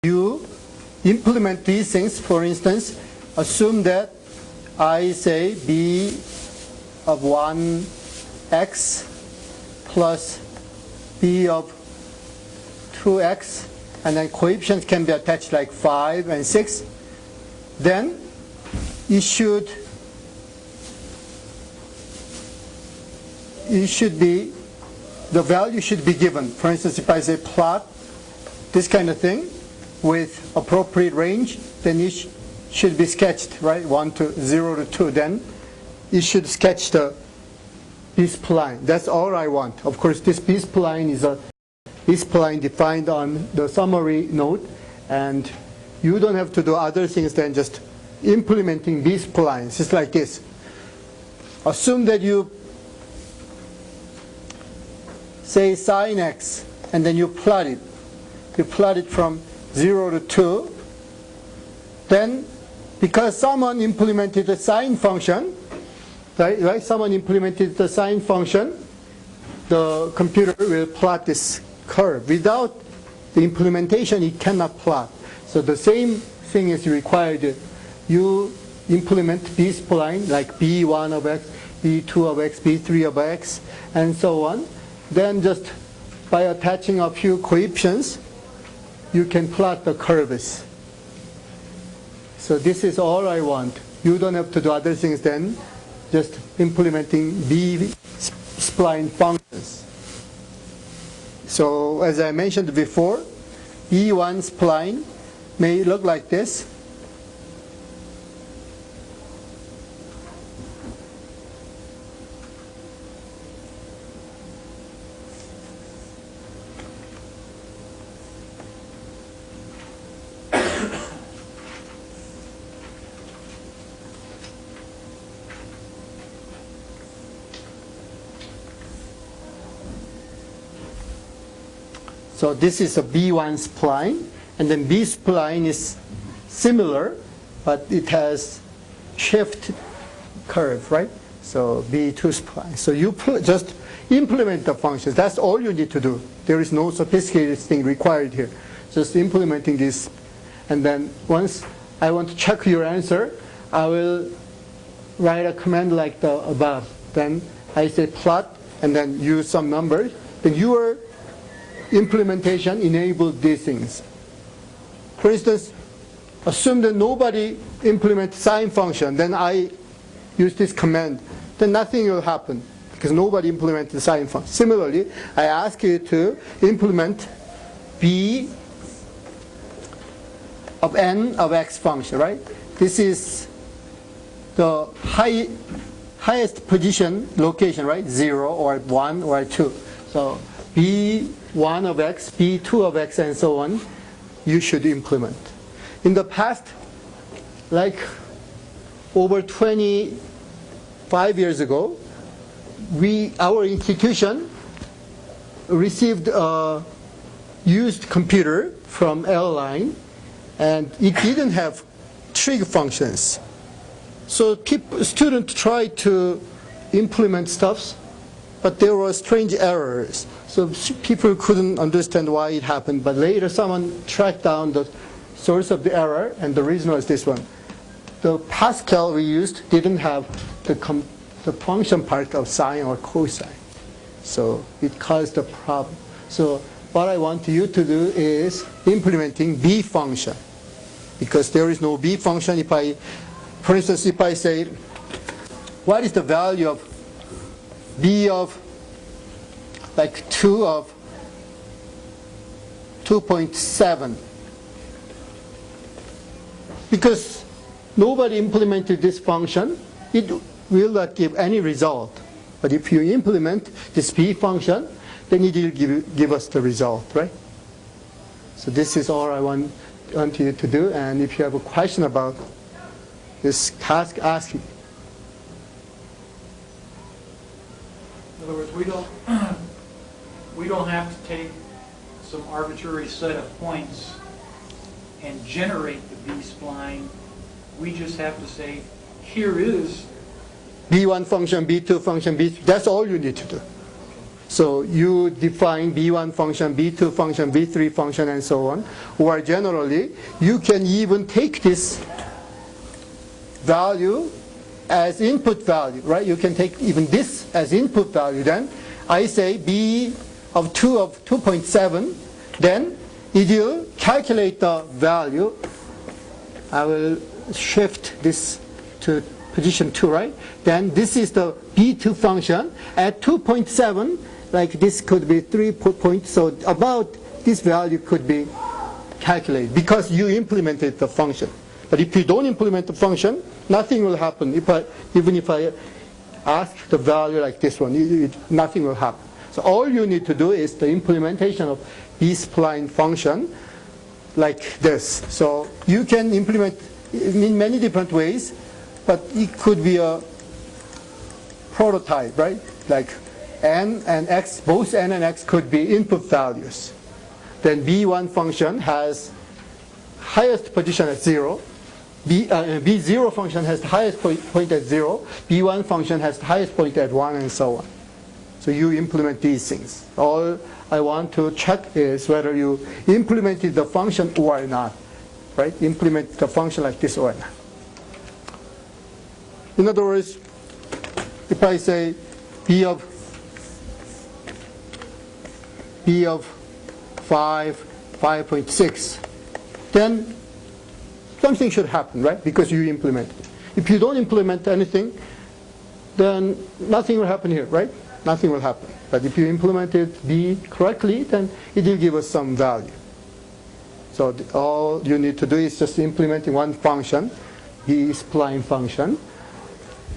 you implement these things, for instance, assume that I say b of 1x plus b of 2x, and then coefficients can be attached like 5 and 6, then you should be, the value should be given. For instance, if I say plot this kind of thing with appropriate range, then it should be sketched, right? 0 to 2. Then you should sketch the B-spline. That's all I want. Of course, this B-spline is a B-spline defined on the summary note, and you don't have to do other things than just implementing B-splines, just like this. Assume that you say sine x, and then you plot it. You plot it from 0 to 2. Then, because someone implemented a sine function, right? Someone implemented the sine function, the computer will plot this curve. Without the implementation, it cannot plot. So the same thing is required. You implement B-spline, like B1 of x, B2 of x, B3 of x, and so on. Then just by attaching a few coefficients, you can plot the curves. So this is all I want. You don't have to do other things then, just implementing B-spline functions. So as I mentioned before, B1 spline may look like this. So this is a B1 spline, and then B spline is similar, but it has shift curve, right? So B2 spline. So you just implement the functions. That's all you need to do. There is no sophisticated thing required here. Just implementing this, and then once I want to check your answer, I will write a command like the above. Then I say plot, and then use some numbers. Then your implementation enabled these things. For instance, assume that nobody implements sine function, then I use this command, then nothing will happen because nobody implemented the sine function. Similarly, I ask you to implement b of n of x function, right? This is the highest position location, right? 0 or 1 or 2. So B1 of x, B2 of x, and so on, you should implement. In the past, like over 25 years ago, our institution received a used computer from airline, and it didn't have trig functions. So students tried to implement stuff, but there were strange errors. So people couldn't understand why it happened. But later someone tracked down the source of the error, and the reason was this one. The Pascal we used didn't have the function part of sine or cosine. So it caused a problem. So what I want you to do is implementing B function. Because there is no B function. For instance, if I say, what is the value of B of like 2 of 2.7? Because nobody implemented this function, it will not give any result. But if you implement this B function, then it will give us the result, right? So this is all I want you to do. And if you have a question about this task, ask me. In other words, we don't have to take some arbitrary set of points and generate the B-spline. We just have to say, here is B1 function, B2 function, B3. That's all you need to do. So you define B1 function, B2 function, B3 function, and so on. Or generally, you can even take this value as input value, right? You can take even this as input value. Then I say B of 2.7, then it will calculate the value. I will shift this to position 2, right? Then this is the B2 function at 2.7, like this could be 3 points. So about this value could be calculated because you implemented the function. But if you don't implement the function, nothing will happen. Even if I ask the value like this one, nothing will happen. So all you need to do is the implementation of B-spline function like this. So you can implement it in many different ways, but it could be a prototype, right? Like n and x, both n and x could be input values. Then B1 function has highest position at 0. B0 function has the highest point at 0. B1 function has the highest point at 1, and so on. So you implement these things. All I want to check is whether you implemented the function or not. Right? Implement the function like this or not. In other words, if I say B of 5.6, then something should happen, right? Because you implement it. If you don't implement anything, then nothing will happen here, right? Nothing will happen. But if you implemented B correctly, then it will give us some value. So all you need to do is just implementing one function, B-spline function,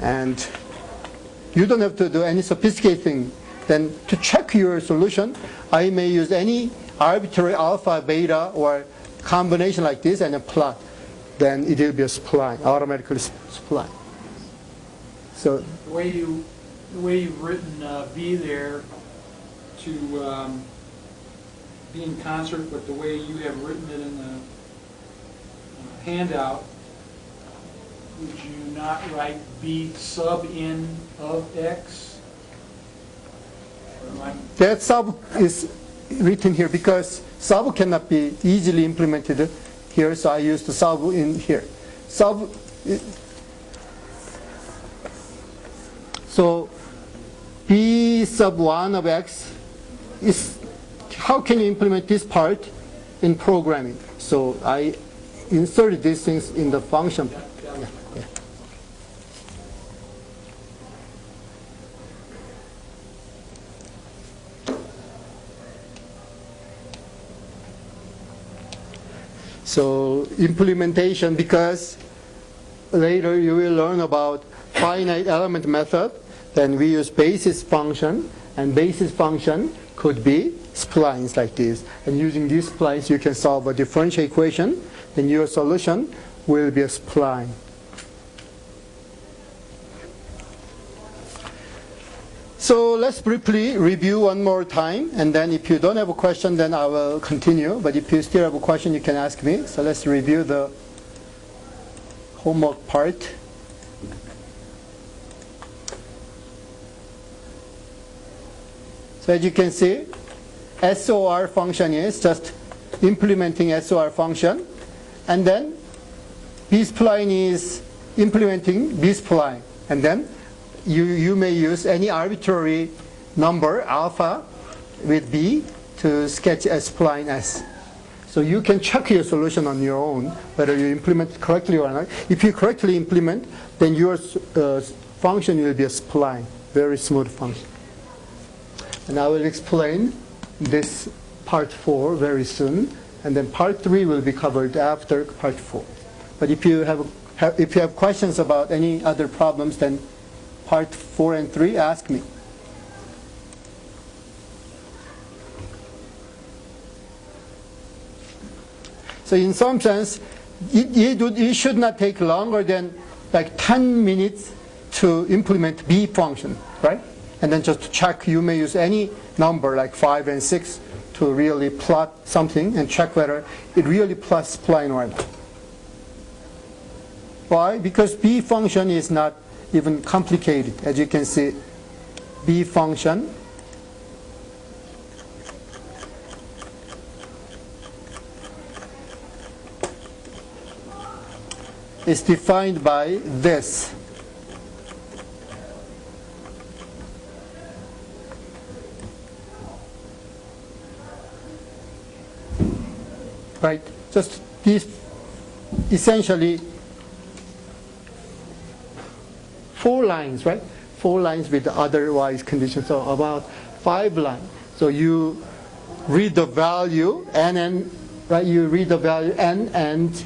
and you don't have to do any sophisticated thing. Then to check your solution, I may use any arbitrary alpha, beta, or combination like this and a plot. Then it will be a spline, automatically spline. So the way you've written B there to be in concert with the way you have written it in the handout, would you not write B sub n of x? That sub is written here because sub cannot be easily implemented here, so I use the sub in here. So B sub 1 of x is, how can you implement this part in programming? So I inserted these things in the function. Yeah. So implementation, because later you will learn about finite element method, then we use basis function, and basis function could be splines like this. And using these splines you can solve a differential equation, then your solution will be a spline. So let's briefly review one more time, and then if you don't have a question, then I will continue. But if you still have a question, you can ask me. So let's review the homework part. So as you can see, SOR function is just implementing SOR function, and then B-spline is implementing B-spline, and then you may use any arbitrary number alpha with B to sketch a spline S. So you can check your solution on your own whether you implement it correctly or not. If you correctly implement, then your function will be a spline, very smooth function. And I will explain this part 4 very soon, and then part 3 will be covered after part 4. But if you have questions about any other problems, then part 4 and 3, ask me. So in some sense, it should not take longer than like 10 minutes to implement B function, right? And then just to check, you may use any number like 5 and 6 to really plot something and check whether it really plots spline or not. Why? Because B function is not even complicated. As you can see, B function is defined by this. Right? Just these essentially 4 lines, right? 4 lines with otherwise conditions, so about 5 lines. So you read the value n, right? You read the value n and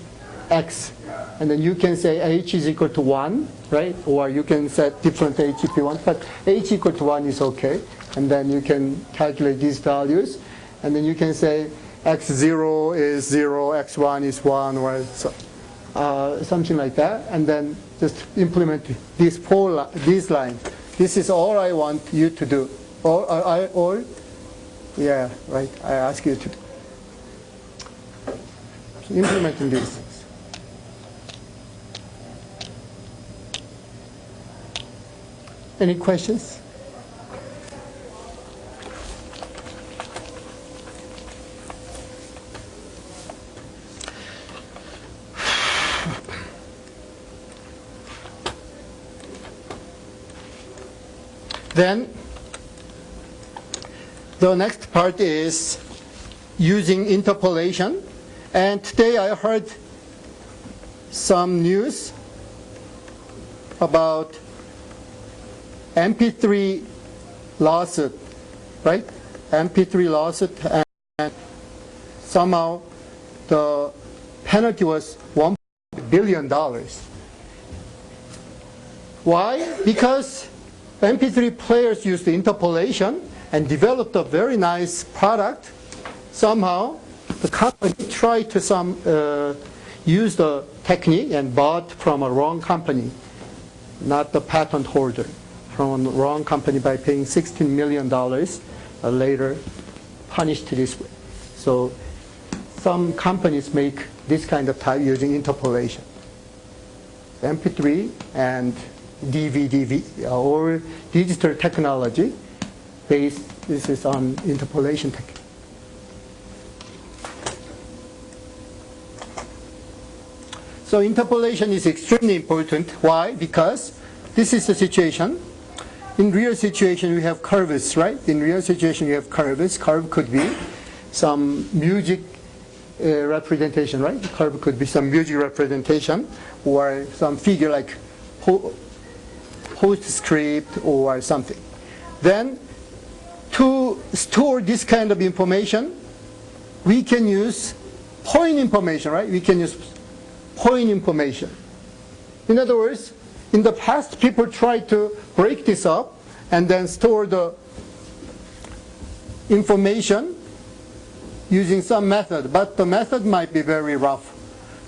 x, and then you can say h is equal to 1, right? Or you can set different h if you want, but h equal to 1 is okay. And then you can calculate these values, and then you can say x0 is 0, x1 is 1, or so, something like that, and then just implement these these lines. This is all I want you to do. Or yeah, right, I ask you to do. So implementing these. Any questions? Then the next part is using interpolation. And today I heard some news about MP3 lawsuit, right? MP3 lawsuit, and somehow the penalty was $1 billion. Why? Because MP3 players used the interpolation and developed a very nice product. Somehow, the company tried to use the technique and bought from a wrong company, not the patent holder, from a wrong company by paying $16 million, later punished this way. So some companies make this kind of type using interpolation. MP3 and DVD or digital technology based, this is on interpolation technique. So interpolation is extremely important. Why? Because this is the situation. In real situation we have curves, right? In real situation you have curves. Curve could be some music representation, right? The curve could be some music representation or some figure like postscript or something. Then to store this kind of information, we can use point information, right? We can use point information. In other words, in the past people tried to break this up and then store the information using some method, but the method might be very rough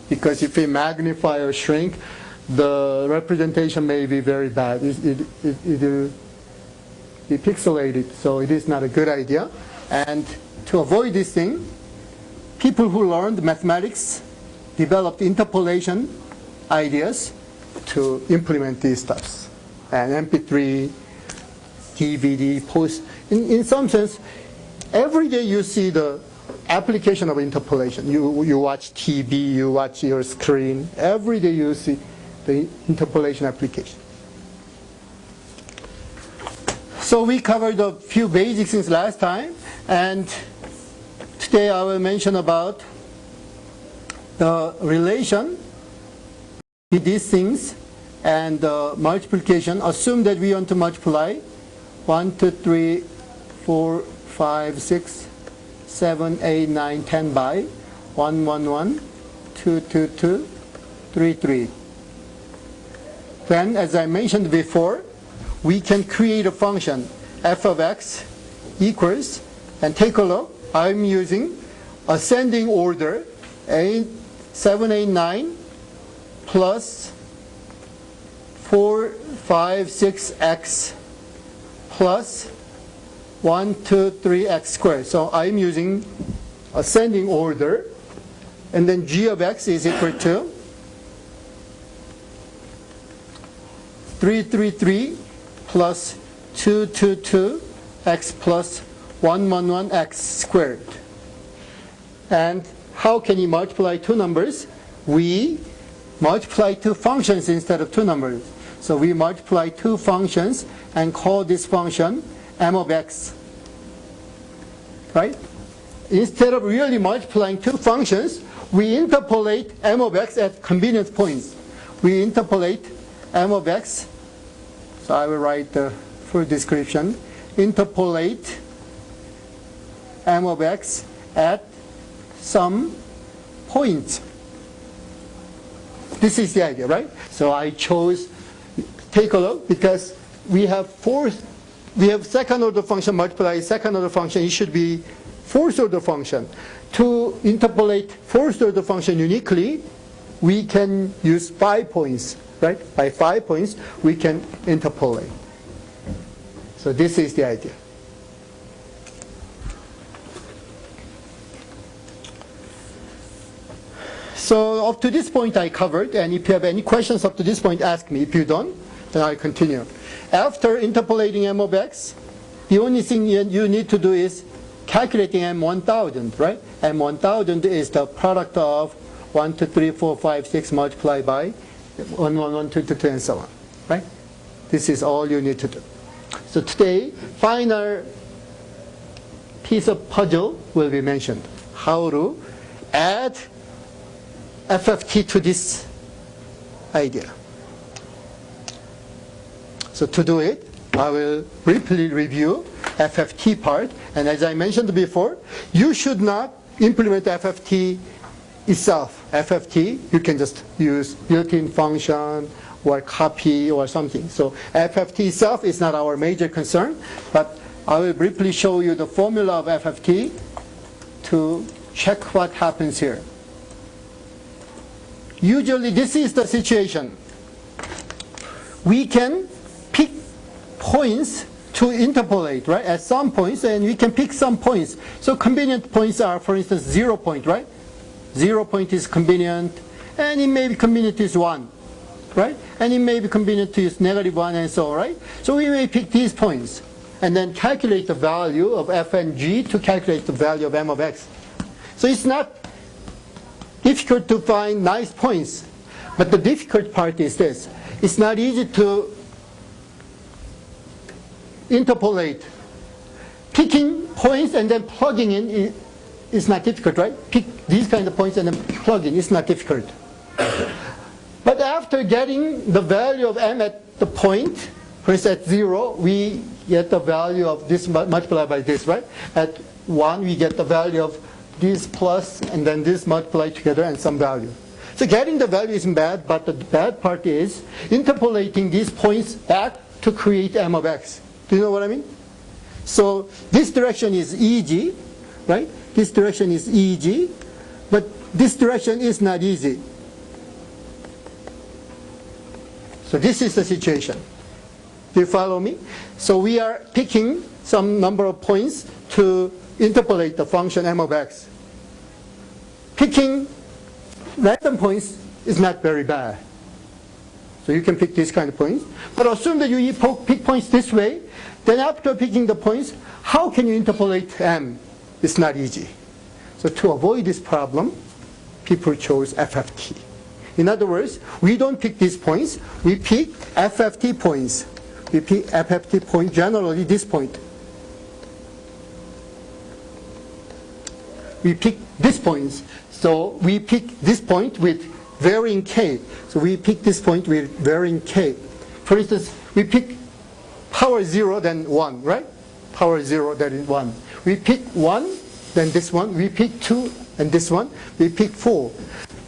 because if we magnify or shrink, the representation may be very bad. It pixelated, so it is not a good idea. And to avoid this thing, people who learned mathematics developed interpolation ideas to implement these stuffs. And MP3, DVD, post. In some sense, every day you see the application of interpolation. You watch TV, you watch your screen. Every day you see the interpolation application. So we covered a few basic things last time, and today I will mention about the relation with these things and multiplication. Assume that we want to multiply 1, 2, 3, 4, 5, 6, 7, 8, 9, 10 by 1, 1, 1, 2, 2, 2, 3, 3. Then, as I mentioned before, we can create a function f of x equals, and take a look, I'm using ascending order 7, 8, 9 plus 4, 5, 6x plus 1, 2, 3x squared. So I'm using ascending order, and then g of x is equal to 3, 3, 3 plus 2, 2, 2 x plus 1, 1, 1 x squared. And how can you multiply two numbers? We multiply two functions instead of two numbers. So we multiply two functions and call this function m of x. Right? Instead of really multiplying two functions, we interpolate m of x at convenience points. We interpolate m of x. So I will write the full description. Interpolate m of x at some point. This is the idea, right? So I chose, take a look, because we have second order function multiply second order function. It should be fourth order function. To interpolate fourth order function uniquely, we can use 5 points, right? By 5 points, we can interpolate. So this is the idea. So up to this point I covered, and if you have any questions up to this point, ask me. If you don't, then I'll continue. After interpolating m of x, the only thing you need to do is calculating m1000, right? M1000 is the product of 1, 2, 3, 4, 5, 6 multiplied by 1, 1, 1, 2, 2, 2, and so on, right? This is all you need to do. So today, final piece of puzzle will be mentioned. How to add FFT to this idea. So to do it, I will briefly review FFT part. And as I mentioned before, you should not implement FFT itself. FFT, you can just use built-in function or copy or something. So FFT itself is not our major concern, but I will briefly show you the formula of FFT to check what happens here. Usually this is the situation. We can pick points to interpolate, right? At some points, and we can pick some points. So convenient points are, for instance, 0 point, right? 0 point is convenient, and it may be convenient to use 1, right? And it may be convenient to use -1 and so on, right? So we may pick these points, and then calculate the value of f and g to calculate the value of m of x. So it's not difficult to find nice points, but the difficult part is this. It's not easy to interpolate. Picking points and then plugging in is not difficult, right? Pick these kind of points and then plug in. It's not difficult. But after getting the value of m at the point, for instance at 0, we get the value of this multiplied by this, right? At 1, we get the value of this plus and then this multiplied together and some value. So getting the value isn't bad, but the bad part is interpolating these points back to create m of x. Do you know what I mean? So this direction is easy, right? This direction is easy, but this direction is not easy. So this is the situation. Do you follow me? So we are picking some number of points to interpolate the function m of x. Picking random points is not very bad. So you can pick these kind of points. But assume that you pick points this way. Then after picking the points, how can you interpolate m? It's not easy. So to avoid this problem, people chose FFT. In other words, we don't pick these points. We pick FFT points. We pick FFT point, generally this point. We pick these points. So we pick this point with varying k. So we pick this point with varying k. For instance, we pick power 0, then 1, right? Power 0, that is 1. We pick 1, then this one. We pick 2, and this one. We pick 4.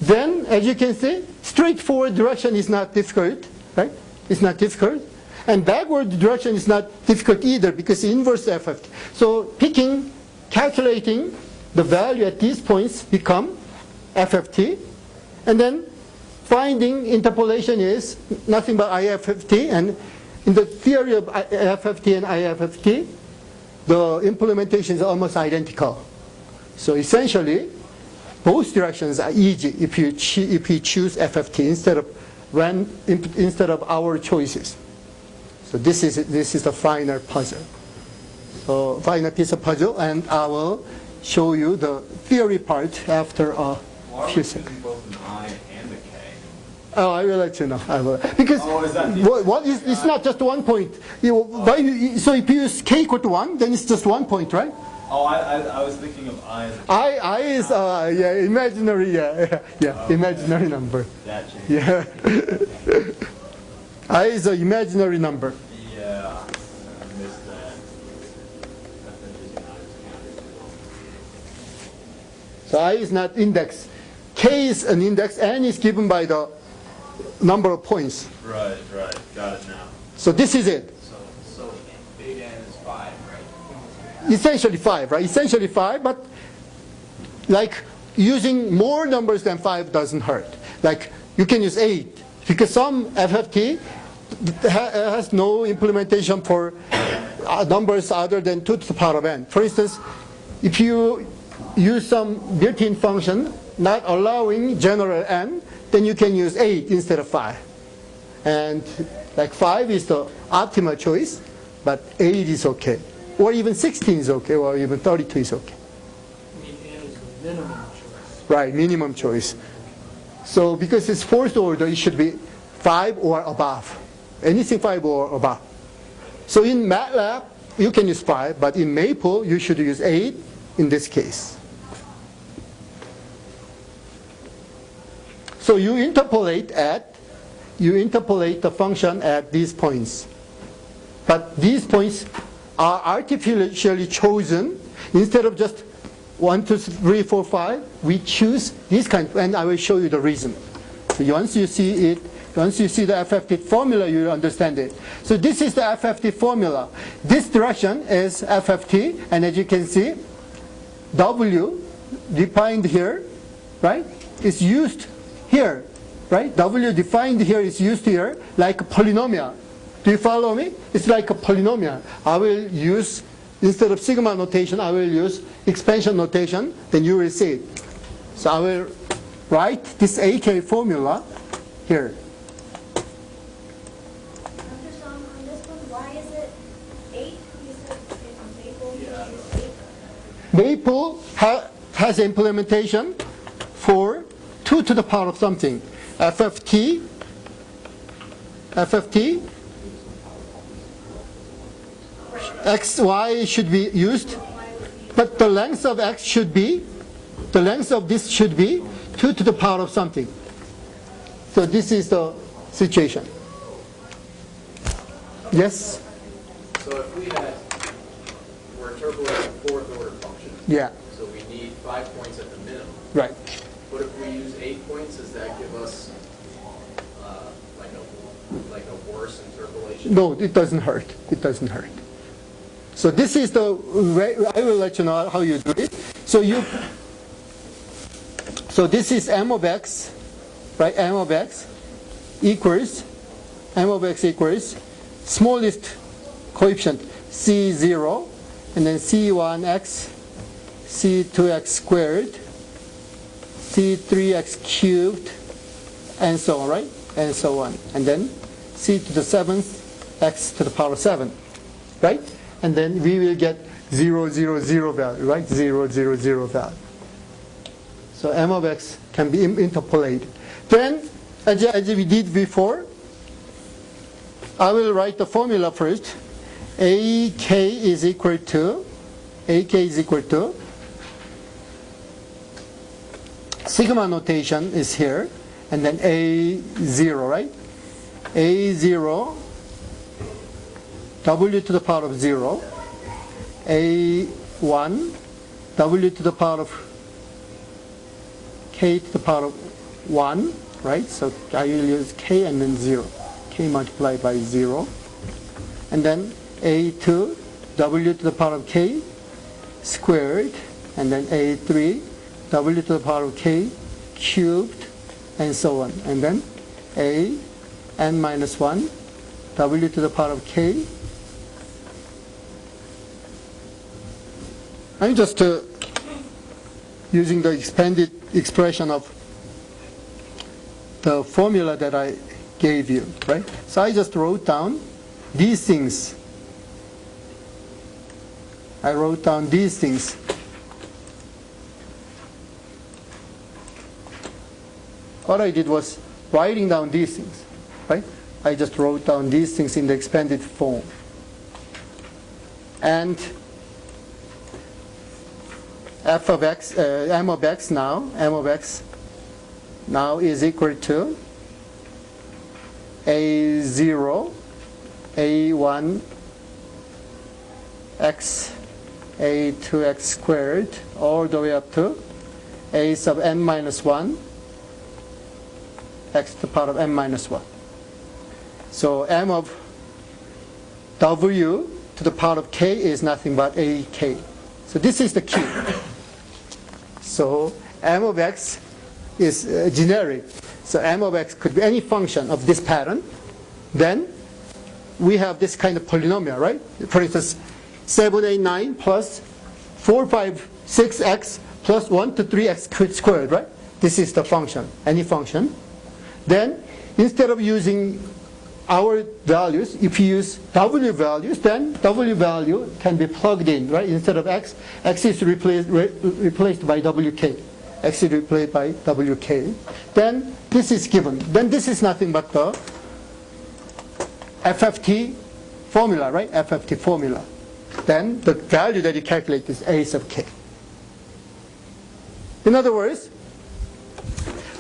Then, as you can see, straightforward direction is not difficult, right? It's not difficult. And backward direction is not difficult either because inverse FFT. So picking, calculating the value at these points become FFT. And then finding interpolation is nothing but IFFT. And in the theory of FFT and IFFT, the implementation is almost identical. So essentially, both directions are easy if you choose FFT instead of our choices. So this is the final puzzle. So final piece of puzzle, and I will show you the theory part after a few seconds. Why are we choosing both an I and a K? Oh, I will let you know. I will. Because is that the it's not just 1 point. So if you use k equal to 1, then it's just 1 point, right? Oh, I was thinking of I as a I is imaginary, imaginary number. that change. Yeah. I is an imaginary number. Yeah, I missed that. I've been using I as a counter. So I is not index. K is an index, n is given by the number of points. Right, got it now. So this is it. So big N is 5, right? Essentially 5, right? Essentially 5, but like using more numbers than 5 doesn't hurt. Like you can use 8 because some FFT has no implementation for numbers other than 2 to the power of n. For instance, if you use some built-in function not allowing general n, then you can use 8 instead of 5. And like 5 is the optimal choice, but 8 is okay. Or even 16 is okay, or even 32 is okay. I mean, n is the minimum choice. Right, minimum choice. So because it's fourth order, it should be 5 or above. Anything 5 or above. So in MATLAB, you can use 5, but in Maple, you should use 8 in this case. So you interpolate the function at these points. But these points are artificially chosen. Instead of just 1, 2, 3, 4, 5, we choose this kind, and I will show you the reason. So once you see it, once you see the FFT formula, you will understand it. So this is the FFT formula. This direction is FFT, and as you can see, W defined here, right, is used here, right? W defined here is used here like a polynomial. Do you follow me? It's like a polynomial. I will use, instead of sigma notation, I will use expansion notation, then you will see it. So I will write this AK formula here. On this one, why is it 8? You said in Maple you use 8. Maple has implementation for 2 to the power of something. FFT, XY should be used, but the length of X should be, the length of this should be 2 to the power of something. So this is the situation. Yes? So if we're interpolating fourth order function, Yeah, so we need 5 points at the minimum. right. But if we use 8 points, does that give us like a worse interpolation? No, it doesn't hurt. It doesn't hurt. So this is the way, I will let you know how you do it. So this is m of x, right? M of x equals smallest coefficient C0, and then C1x, C2x squared, C3x cubed, and so on, right? And so on. And then C to the 7th, x to the power 7, right? And then we will get 0, 0, 0 value, right? 0, 0, 0 value. So m of x can be interpolated. Then, as we did before, I will write the formula first. AK is equal to sigma notation is here, and then A0, right? A0, W to the power of 0, A1, W to the power of K to the power of 1, right? So I will use K and then 0. K multiplied by 0. And then A2, W to the power of K squared, and then A3, W to the power of K cubed, and so on. And then A, n minus 1, W to the power of K. I'm just using the expanded expression of the formula that I gave you, right? So I just wrote down these things. I wrote down these things. What I did was writing down these things, right? I just wrote down these things in the expanded form. And f of x, m of x now is equal to a0, a1, x, a2x squared, all the way up to a sub n minus 1, x to the power of n minus 1. So m of w to the power of k is nothing but ak. So this is the key. So m of x is generic. So m of x could be any function of this pattern. Then we have this kind of polynomial, right? For instance, 7, 8, 9 plus 4, 5, 6x plus 1 to 3x squared, right? This is the function, any function. Then instead of using our values, if you use w values, then w value can be plugged in, right? Instead of x, x is replaced by wk. X is replaced by wk. Then this is given. Then this is nothing but the FFT formula, right? FFT formula. Then the value that you calculate is a sub k. In other words,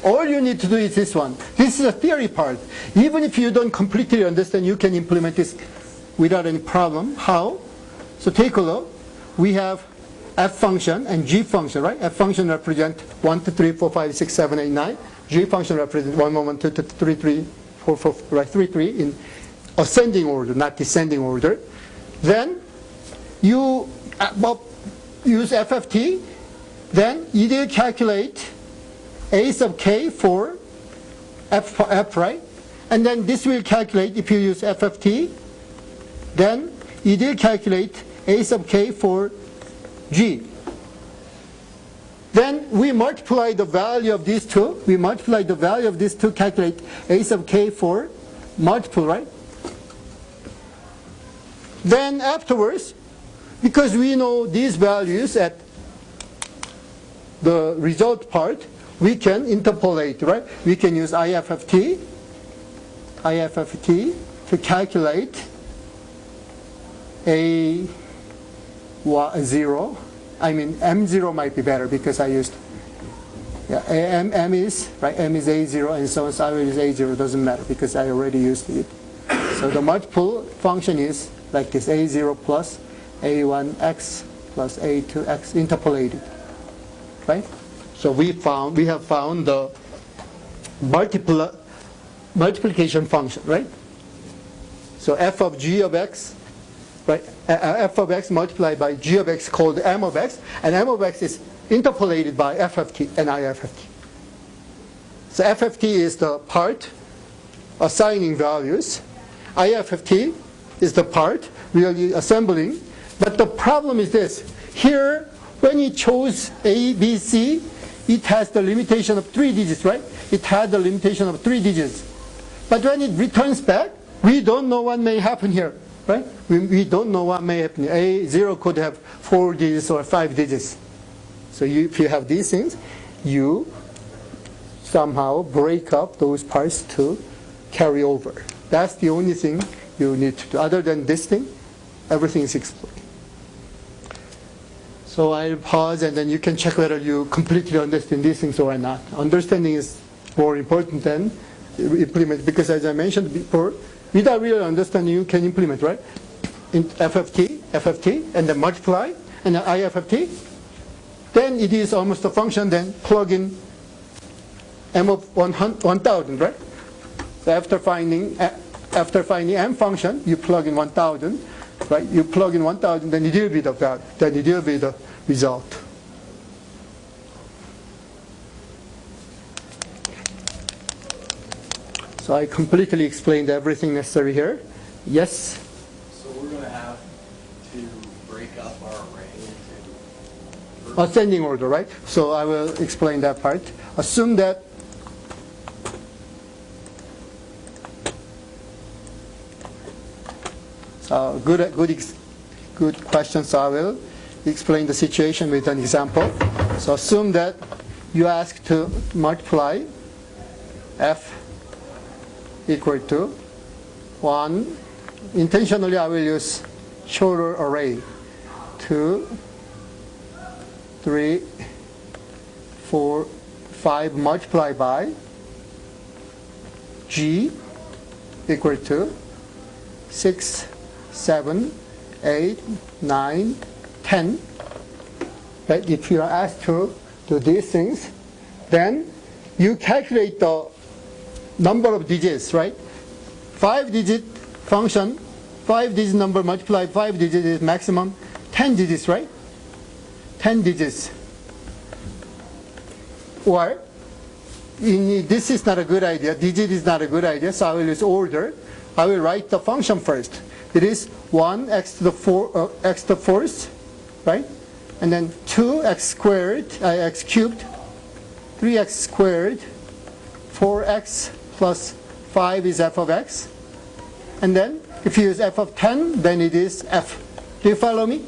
all you need to do is this one. This is a theory part. Even if you don't completely understand, you can implement this without any problem. How? So take a look. We have f function and g function, right? F function represent 1, 2, 3, 4, 5, 6, 7, 8, 9. G function represents 1, 1, 1, 2, 2, 3, 3, 4, 4, right? 3, 3 in ascending order, not descending order. Then you use FFT. Then you did calculate a sub k for f, right? And then this will calculate, if you use FFT, then you did calculate a sub k for g. Then we multiply the value of these two. We multiply the value of these two, calculate a sub k for multiple, right? Then afterwards, because we know these values at the result part, we can interpolate, right? We can use IFFT to calculate a 0. I mean, M0 might be better because I used, M is, right? M is A0 and so on. So I will use A0, doesn't matter because I already used it. So the multiple function is like this, A0 plus A1x plus A2x interpolated, right? So we have found the multiplication function, right? So f of g of x, right? F of x multiplied by g of x called m of x, and m of x is interpolated by FFT and IFFT. So FFT is the part assigning values. IFFT is the part really assembling. But the problem is this. Here, when you chose A, B, C, it has the limitation of 3 digits, right? It had the limitation of 3 digits. But when it returns back, we don't know what may happen here, right? We don't know what may happen. A0 could have 4 digits or 5 digits. So if you have these things, you somehow break up those parts to carry over. That's the only thing you need to do. Other than this thing, everything is explained. So I'll pause and then you can check whether you completely understand these things or not. Understanding is more important than implement, because as I mentioned before, without really understanding you can implement, right? In FFT, and then multiply, and then IFFT. Then it is almost a function, then plug in m of 1000, right? So after finding m function, you plug in 1000, right? You plug in 1000, then you deal with the value, then you deal with the result. So I completely explained everything necessary here. Yes? So we're going to have to break up our array into Ascending order, right? So I will explain that part. Assume that good question. So I will explain the situation with an example. So assume that you ask to multiply f equal to 1. Intentionally, I will use shorter array. 2, 3, 4, 5 multiplied by G equal to 6, 7, 8, 9, 10. Right? If you are asked to do these things, then you calculate the number of digits, right? 5-digit function, 5-digit number multiplied 5 digits is maximum 10 digits, right? 10 digits. Or, this is not a good idea. Digit is not a good idea, so I will use order. I will write the function first. It is 1 x to the 4th, right? And then 2x squared, x cubed, 3x squared, 4x plus 5 is f of x. And then if you use f of 10, then it is f. Do you follow me?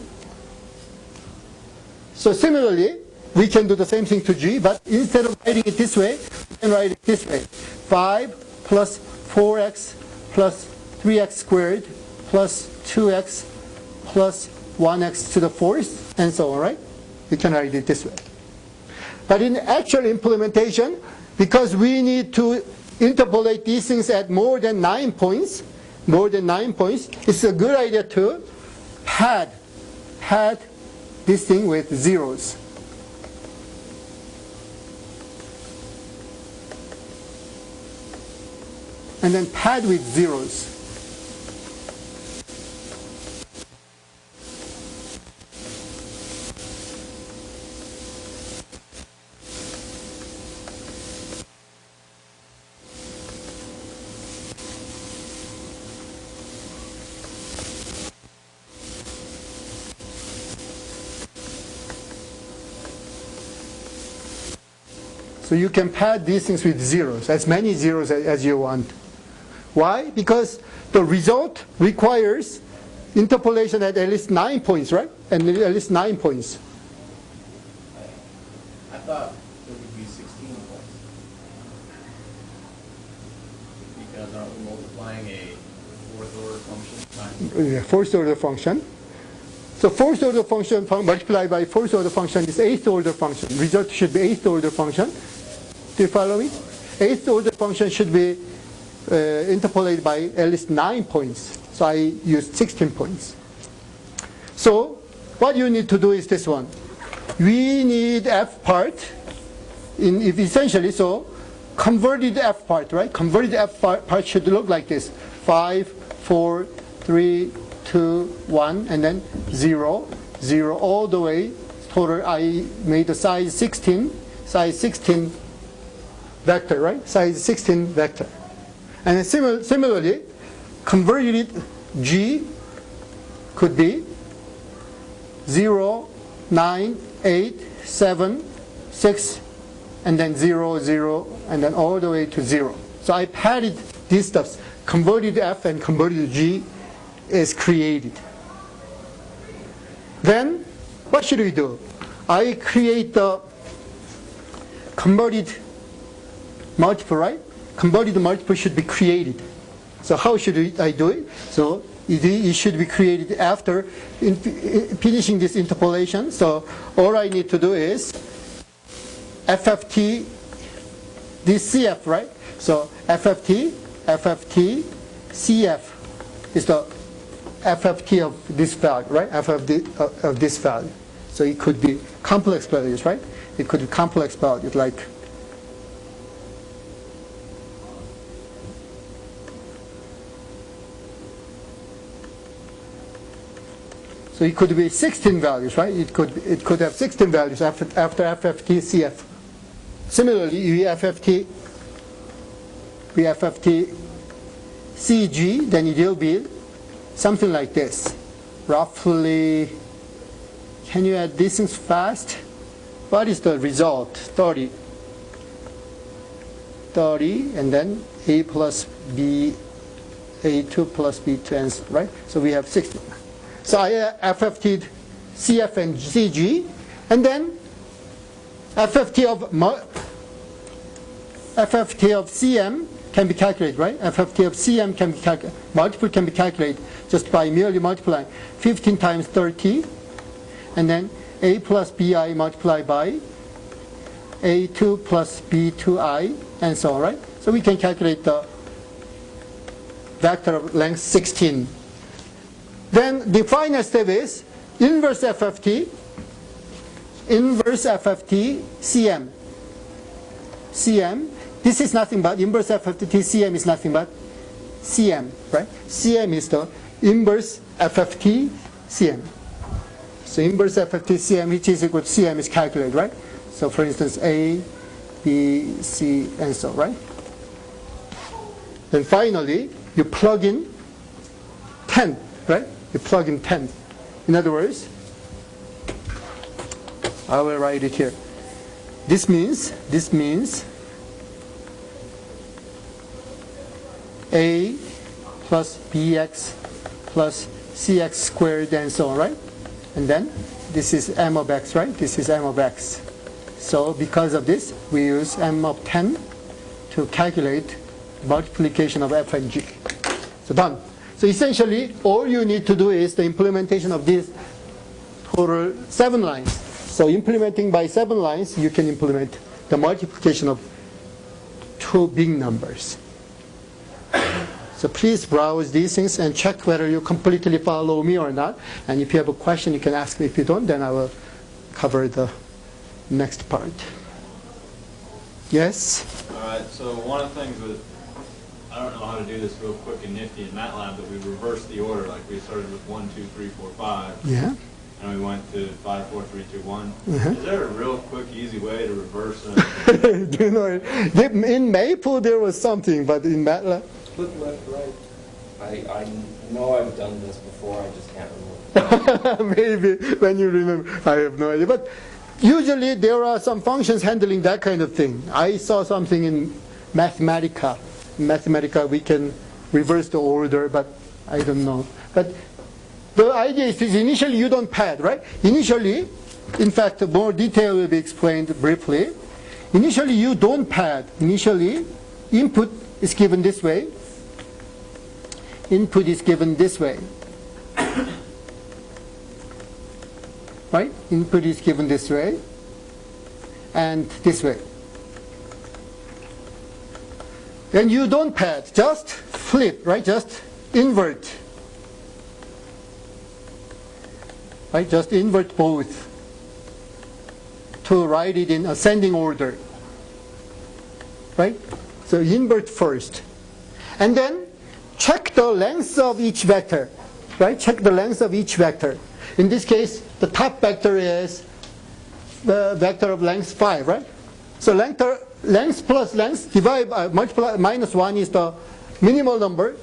So similarly, we can do the same thing to g, but instead of writing it this way, we can write it this way. 5 plus 4x plus 3x squared plus 2x plus 1x to the 4th, and so on, right? We can write it this way. But in actual implementation, because we need to interpolate these things at more than 9 points, it's a good idea to pad this thing with zeros. And then pad with zeros. So you can pad these things with zeros, as many zeros as you want. Why? Because the result requires interpolation at least 9 points, right? And at least 9 points. I thought it would be 16 points. Because aren't we multiplying a fourth order function times? Yeah, fourth order function. So fourth order function multiplied by fourth order function is eighth order function. Result should be eighth order function. Do you follow me? Eighth order function should be interpolated by at least 9 points. So I used 16 points. So what you need to do is this one. We need f part, essentially, so converted f part, right? Converted f part should look like this. 5, 4, 3, 2, 1, and then 0, 0, all the way. Total, I made the size 16 vector, right? Size 16 vector. And similarly, converted G could be 0, 9, 8, 7, 6, and then 0, 0, and then all the way to 0. So I padded these stuffs. Converted F and converted G is created. Then, what should we do? I create the converted multiple, right? Converted multiple should be created. So how should I do it? So it should be created after finishing this interpolation. So all I need to do is FFT, this CF, right? So FFT, CF is the FFT of this value, right? FFT of this value. So it could be complex values, right? It could be complex values like so it could be 16 values, right? It could have 16 values after FFT CF. Similarly, we FFT CG, then it will be something like this. Roughly, can you add these things fast? What is the result? 30. 30, and then A plus B, A2 plus B2, right? So we have 16. So I FFT'd CF and CG, and then FFT of CM can be calculated, right? FFT of CM can be calculated. Multiple can be calculated just by merely multiplying 15 times 30, and then A plus BI multiplied by A2 plus B2I, and so on, right? So we can calculate the vector of length 16. Then the final step is inverse FFT CM. CM, this is nothing but, inverse FFT CM is nothing but CM, right? CM is the inverse FFT CM. So inverse FFT CM, which is equal to CM, is calculated, right? So for instance, A, B, C, and so, right? Then finally, you plug in 10, right? You plug in 10. In other words, I will write it here. This means A plus BX plus CX squared and so on, right? And then this is M of X, right? This is M of X. So because of this, we use M of 10 to calculate multiplication of F and G. So done. So essentially, all you need to do is the implementation of these total 7 lines. So implementing by 7 lines, you can implement the multiplication of 2 big numbers. So please browse these things and check whether you completely follow me or not. And if you have a question, you can ask me. If you don't, then I will cover the next part. Yes? All right, so one of the things with, I don't know how to do this real quick and nifty in MATLAB, but we reversed the order. Like we started with 1, 2, 3, 4, 5. Yeah. And we went to 5, 4, 3, 2, 1. Uh-huh. Is there a real quick, easy way to reverse them? Do you know it? In Maple there was something, but in MATLAB? Flip left, right. I know I've done this before, I just can't remember. Maybe when you remember. I have no idea. But usually there are some functions handling that kind of thing. I saw something in Mathematica. In Mathematica we can reverse the order, but I don't know. But the idea is initially you don't pad, right? Initially, in fact, more detail will be explained briefly. Initially you don't pad. Initially, input is given this way. Input is given this way. Right? Input is given this way and this way. Then you don't pad, just flip, right? Just invert. Right? Just invert both to write it in ascending order. Right? So invert first. And then check the length of each vector. Right? Check the length of each vector. In this case, the top vector is the vector of length 5, right? So length plus length divide by multiply minus 1 is the minimal number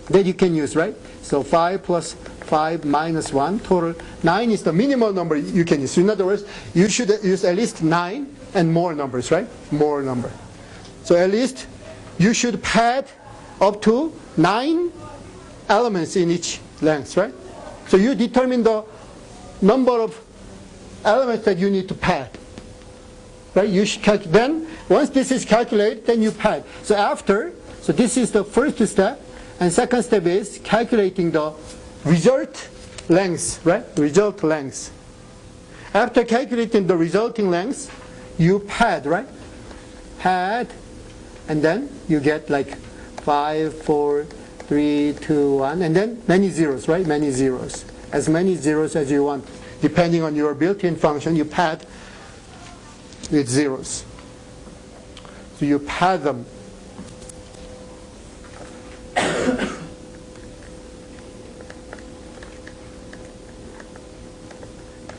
that you can use, right? So 5 plus 5 minus 1, total 9 is the minimal number you can use. So in other words, you should use at least 9 and more numbers, right? More number. So at least you should pad up to 9 elements in each length, right? So you determine the number of elements that you need to pad, right? You should then once this is calculated, then you pad. So this is the first step, and second step is calculating the result length, right? Result length. After calculating the resulting length, you pad, right? Pad, and then you get like 5, 4, 3, 2, 1, and then many zeros, right? Many zeros. As many zeros as you want. Depending on your built-in function, you pad with zeros. So you pad them.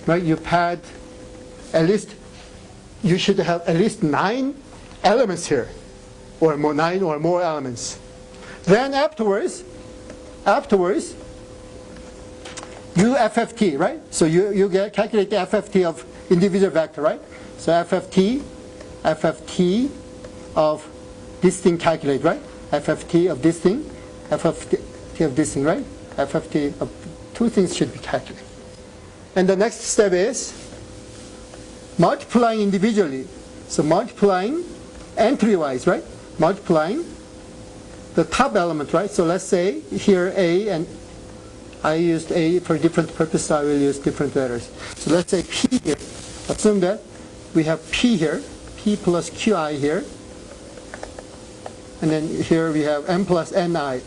Right? You pad at least, you should have at least 9 elements here, or more, 9 or more elements. Then afterwards, you FFT, right? So you calculate the FFT of individual vector, right? So FFT of this thing calculate, right? FFT of this thing, FFT of this thing, right? FFT of 2 things should be calculated. And the next step is multiplying individually. So multiplying entry-wise, right? Multiplying the top element, right? So let's say here A, and I used A for different purpose, I will use different letters. So let's say P here. Assume that we have P here, P plus QI here. And then here we have M plus NI.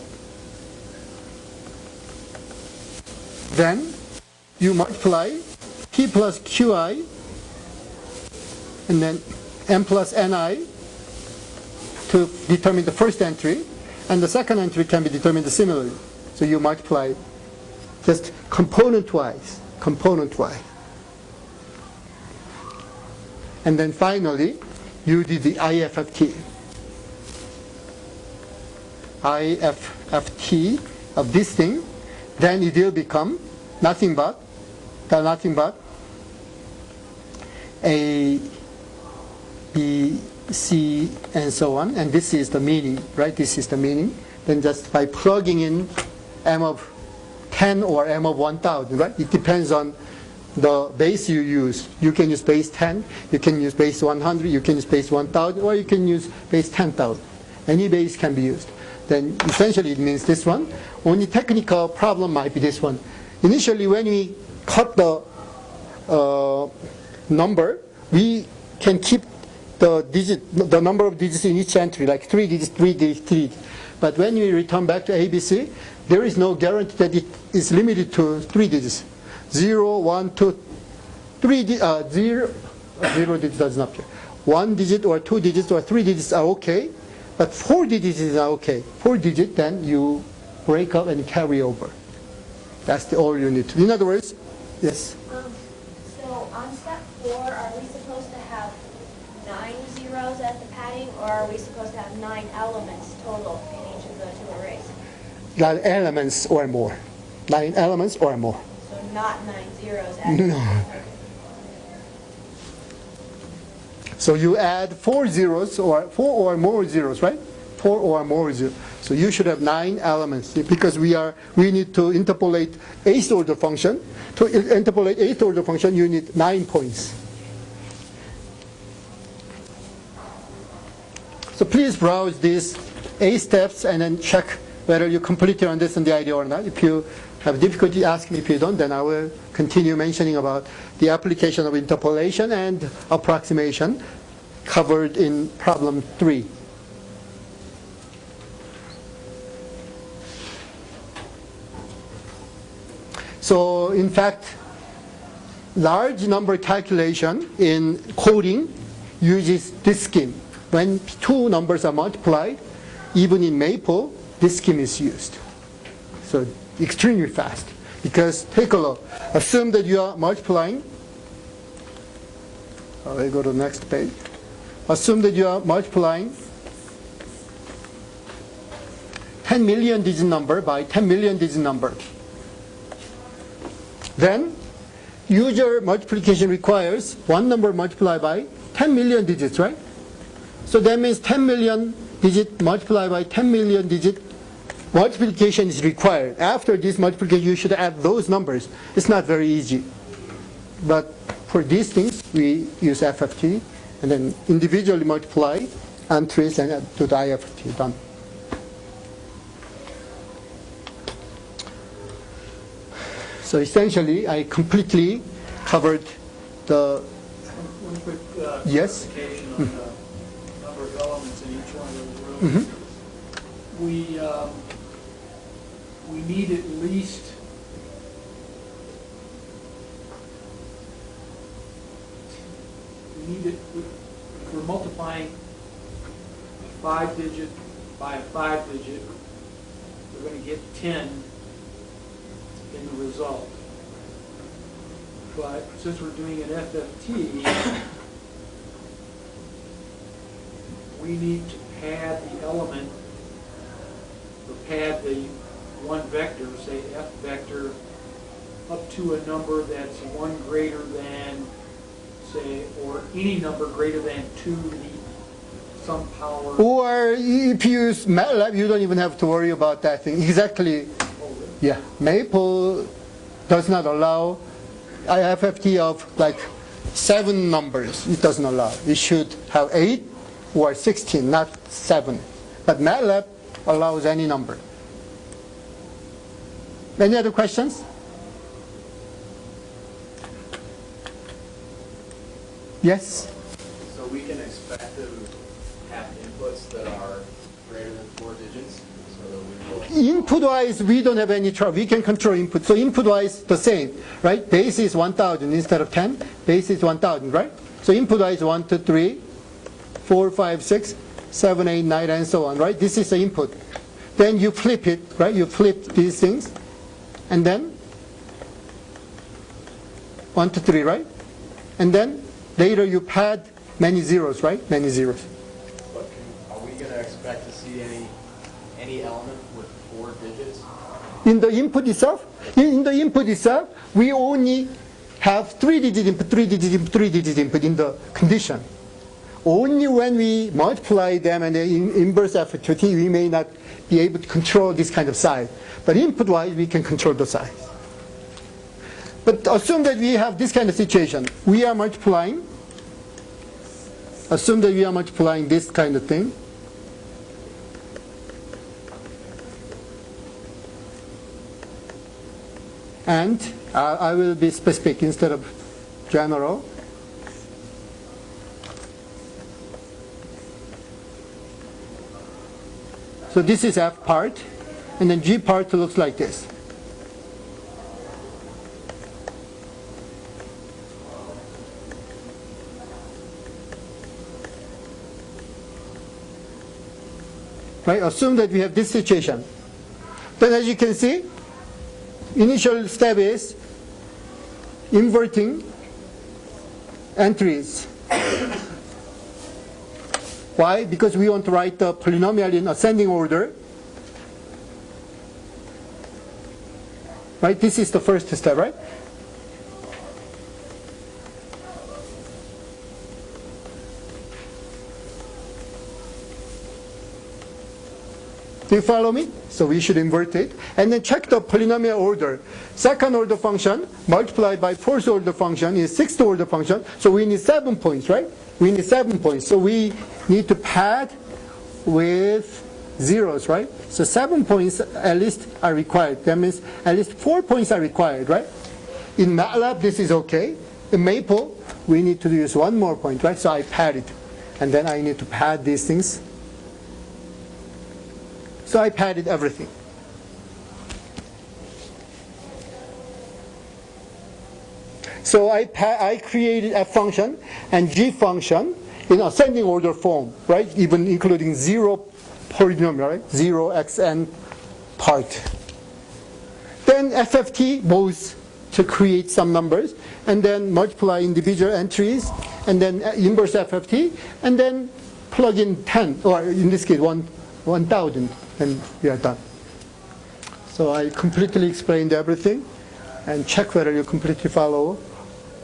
Then you multiply P plus QI and then M plus NI to determine the first entry, and the second entry can be determined similarly. So you multiply just component-wise. And then finally, you did the IFFT. IFFT of this thing, then it will become nothing but A, B, C, and so on. And this is the meaning, right? This is the meaning. Then just by plugging in M of 10 or M of 1,000, right? It depends on the base you use. You can use base 10, you can use base 100, you can use base 1,000, or you can use base 10,000. Any base can be used. Then essentially it means this one. Only technical problem might be this one. Initially when we cut the number, we can keep the number of digits in each entry, like 3 digits, 3 digits, 3 digits. But when we return back to ABC, there is no guarantee that it is limited to 3 digits. 0, 1, 2, 3 0 digits does not appear. 1 digit or 2 digits or 3 digits are okay, but 4 digits is not okay. 4 digits, then you break up and carry over. That's all you need to do. In other words, yes? So on step 4, are we supposed to have 9 zeros as the padding, or are we supposed to have 9 elements total in each of the 2 arrays? 9 elements or more. 9 elements or more. So not 9 zeros as No. okay. So you add 4 zeros or 4 or more zeros, right? 4 or more zeros. So you should have 9 elements because we need to interpolate 8th order function. To interpolate 8th order function, you need 9 points. So please browse these 8 steps and then check whether you completely understand the idea or not. If you have difficulty, ask me. If you don't, then I will continue mentioning about the application of interpolation and approximation covered in problem 3. So in fact, large number calculation in coding uses this scheme. When 2 numbers are multiplied, even in Maple, this scheme is used. So extremely fast. Because take a look. Assume that you are multiplying. I go to the next page. Assume that you are multiplying 10 million digit number by 10 million digit number. Then user multiplication requires one number multiplied by 10 million digits, right? So that means 10 million digit multiplied by 10 million digit multiplication is required. After this multiplication, you should add those numbers. It's not very easy. But for these things, we use FFT and then individually multiply entries and add to the IFFT. Done. So essentially, I completely covered the. One quick yes? clarification on the number of elements in each one of those rows. We need at least if we're multiplying a 5-digit by a 5-digit, we're going to get 10 in the result. But since we're doing an FFT, we need to pad the element, or pad the one vector, say F vector, up to a number that's 1 greater than, say, or any number greater than 2 to the some power. Or if you use MATLAB, you don't even have to worry about that thing. Exactly. Oh, really? Yeah. Maple does not allow IFFT of like 7 numbers. It doesn't allow. It should have 8 or 16, not 7. But MATLAB allows any number. Any other questions? Yes? So we can expect to have inputs that are greater than 4 digits, so that we will... Input-wise, we don't have any trouble. We can control input. So input-wise, the same, right? Base is 1,000 instead of 10. Base is 1,000, right? So input-wise, 1, 2, 3, 4, 5, 6, 7, 8, 9, and so on, right? This is the input. Then you flip it, right? You flip these things, and then 1, 2, 3, right? And then later you pad many zeros, right? Many zeros. But are we going to expect to see any element with 4 digits? In the input itself, we only have 3-digit input, 3-digit input, 3-digit input in the condition. Only when we multiply them and inverse FQT, we may not be able to control this kind of size. But input-wise, we can control the size. But assume that we have this kind of situation. We are multiplying. Assume that we are multiplying this kind of thing. And I will be specific instead of general. So this is F part, and then G part looks like this. Right? Assume that we have this situation. Then as you can see, initial step is inverting entries. Why? Because we want to write the polynomial in ascending order. Right? This is the first step, right? Do you follow me? So we should invert it. And then check the polynomial order. Second order function multiplied by fourth order function is sixth order function. So we need 7 points, right? We need 7 points. So we need to pad with zeros, right? So 7 points at least are required. That means at least 4 points are required, right? In MATLAB, this is okay. In Maple, we need to use 1 more point, right? So I pad it. And then I need to pad these things. So I padded everything. So I created a function and G function in ascending order form, right? Even including 0 polynomial, right? 0 xn part. Then FFT moves to create some numbers, and then multiply individual entries, and then inverse FFT, and then plug in 10, or in this case 1,000, and we are done. So I completely explained everything, and check whether you completely follow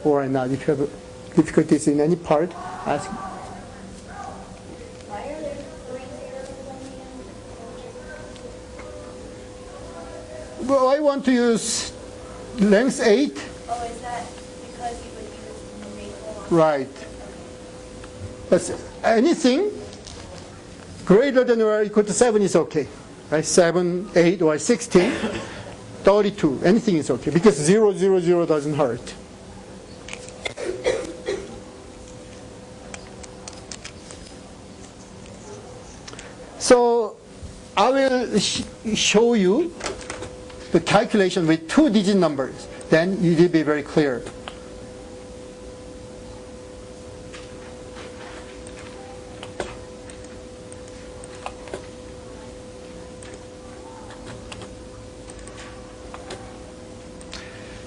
or not. If you have difficulties in any part, ask. Why are there 3 zeros on the end? Well, I want to use length 8. Oh, is that because you would use Maple? Right. But anything greater than or equal to 7 is okay. Right? 7, 8, or 16, 32, anything is okay. Because 0, 0, 0 doesn't hurt. So I will show you the calculation with 2-digit numbers. Then it will be very clear.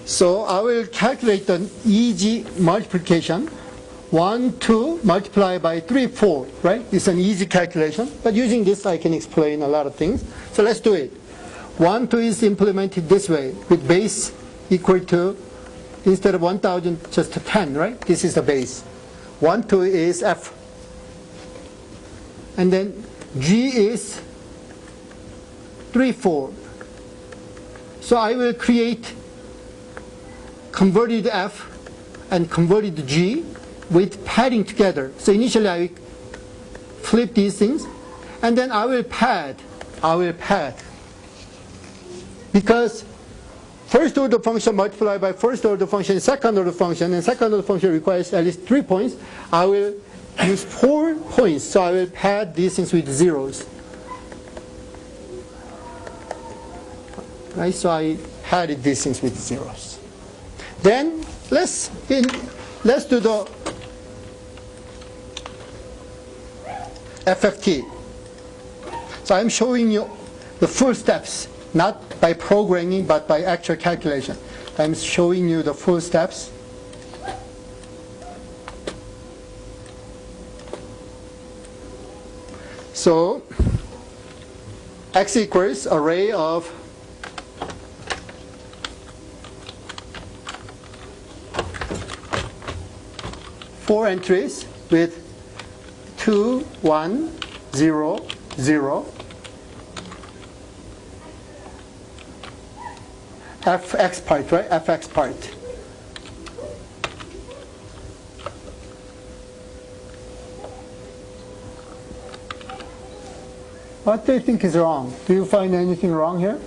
So I will calculate the easy multiplication. 1, 2 multiplied by 3, 4, right? It's an easy calculation. But using this, I can explain a lot of things. So let's do it. 1, 2 is implemented this way, with base equal to, instead of 1,000, just 10, right? This is the base. 1, 2 is F. And then G is 3, 4. So I will create converted F and converted G with padding together. So initially I will flip these things, and then I will pad. Because first order function multiplied by first order function is second order function, and second order function requires at least 3 points. I will use 4 points, so I will pad these things with zeros. Right, so I padded these things with zeros. Then let's do the FFT. So I'm showing you the full steps, not by programming, but by actual calculation. I'm showing you the full steps. So x equals array of four entries with 2, 1, 0, 0. Fx part, right? Fx part. What do you think is wrong? Do you find anything wrong here?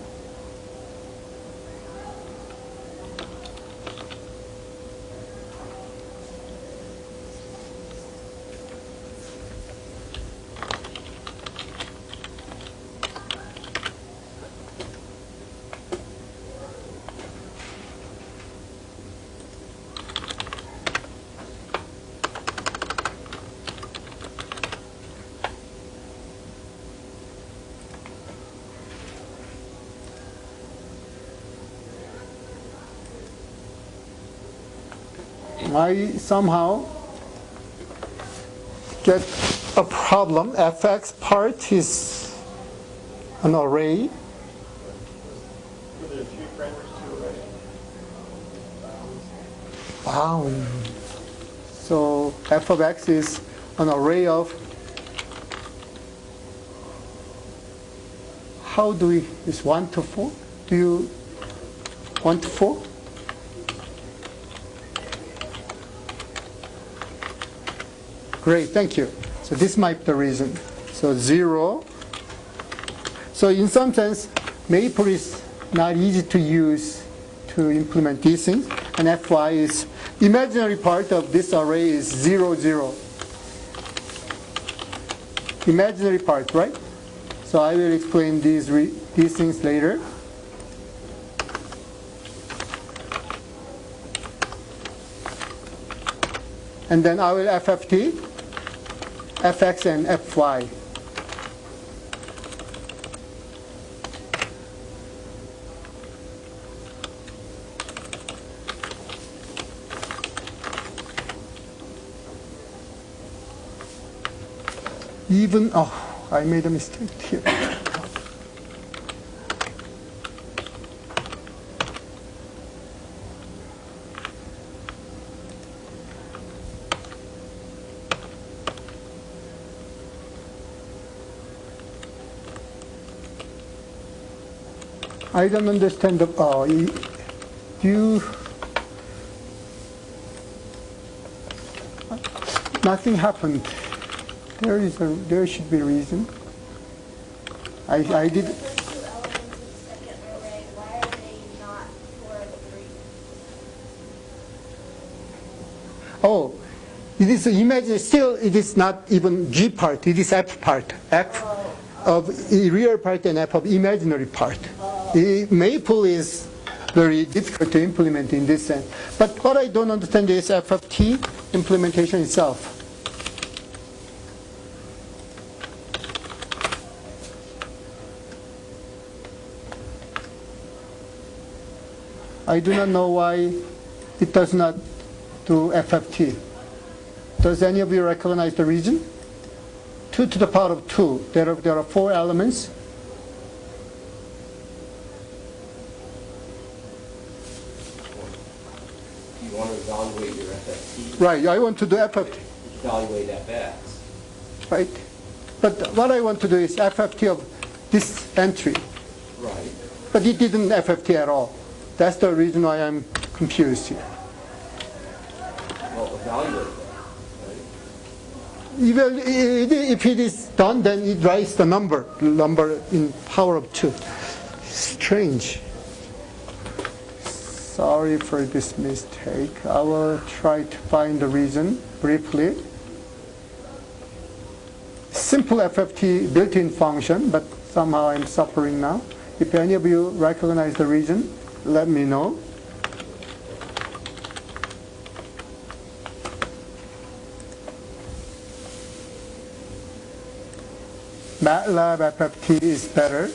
I somehow get a problem. Fx part is an array. Wow. So f of x is an array of, how do we, is 1 to 4? Do you 1 to 4? Great, thank you. So this might be the reason. So 0. So in some sense, Maple is not easy to use to implement these things. And Fy is, imaginary part of this array is 0, 0. Imaginary part, right? So I will explain these things later. And then I will FFT, Fx and Fy. Even, oh, I made a mistake here. I don't understand the, nothing happened. There should be a reason. I did. The first 2 elements of the second array, why are they not 4 and 3? Oh, it is imaginary. Still, it is not even G part. It is F part. F of real part and F of imaginary part. The Maple is very difficult to implement in this sense. But what I don't understand is FFT implementation itself. I do not know why it does not do FFT. Does any of you recognize the reason? 2 to the power of 2. There are 4 elements. You want to evaluate your FFT. Right, I want to do FFT. Evaluate Fx. Right? But what I want to do is FFT of this entry. Right. But it didn't FFT at all. That's the reason why I'm confused here. evaluate that, If it is done, then it writes the number in power of 2. Strange. Sorry for this mistake. I will try to find the reason briefly. Simple FFT built-in function, but somehow I'm suffering now. If any of you recognize the reason, let me know. MATLAB FFT is better.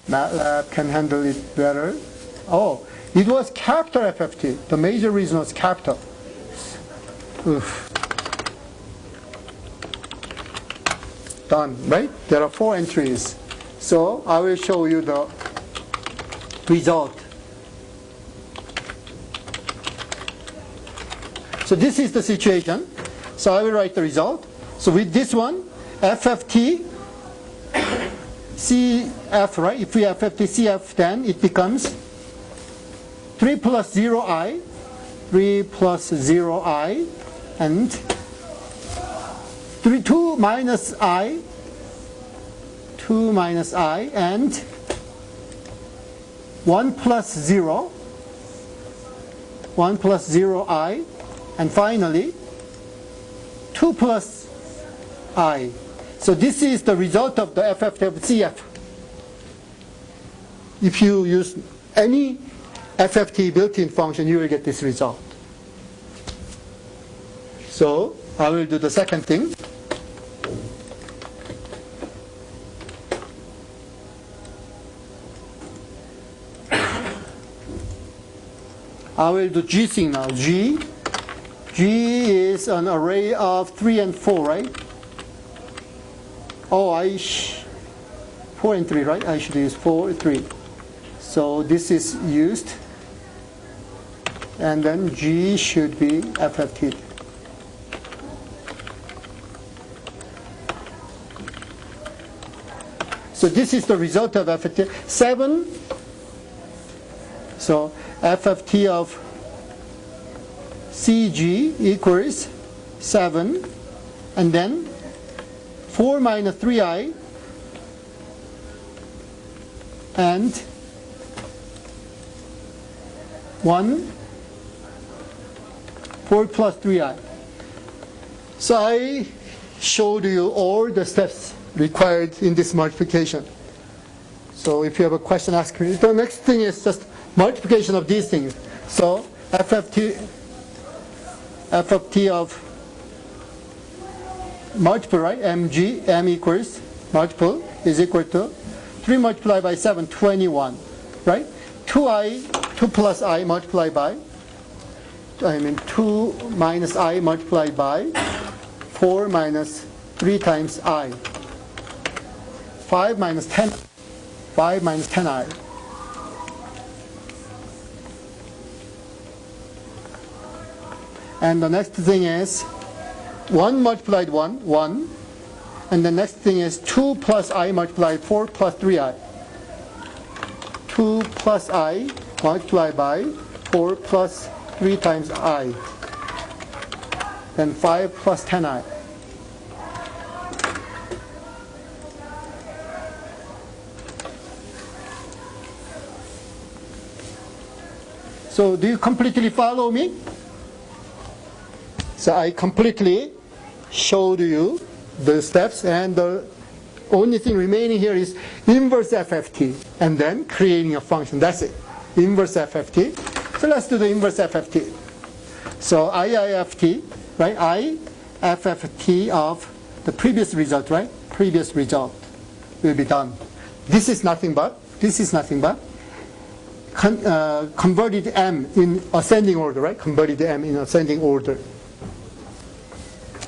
MATLAB can handle it better. Oh, it was capital FFT. The major reason was capital. Oof. Done, right? There are 4 entries. So I will show you the result. So this is the situation. So I will write the result. So with this one, FFT CF, right? If we have FFT CF, then it becomes 3 plus 0i, 3 plus 0i, and 2 minus I, 2 minus I, and 1 plus 0, 1 plus 0i, and finally 2 plus I. So this is the result of the FFT of CF. If you use any FFT built-in function, you will get this result. So I will do the second thing. I will do G thing now. G is an array of 3 and 4, right? Oh, 4 and 3, right? I should use 4, 3. So this is used. And then G should be FFT. So this is the result of FFT. 7. So FFT of CG equals 7. And then 4 minus 3i and 1, 4 plus 3i. So I showed you all the steps required in this multiplication. So if you have a question, ask me. The next thing is just multiplication of these things. So FFT of multiple, right? MG, M equals multiple is equal to 3 multiplied by 7, 21, right? 2 plus I multiplied by, 2 minus I multiplied by 4 minus 3 times I. 5 minus 10I. And the next thing is 1 multiplied 1. And the next thing is 2 plus I multiplied 4 plus 3I. 2 plus I multiplied by 4 plus 3 times I. Then 5 plus 10I. So do you completely follow me? So I completely showed you the steps, and the only thing remaining here is inverse FFT, and then creating a function. That's it. Inverse FFT. So let's do the inverse FFT. So IIFT, right? IFFT of the previous result, right? Previous result will be done. This is nothing but converted M in ascending order, right? Converted M in ascending order.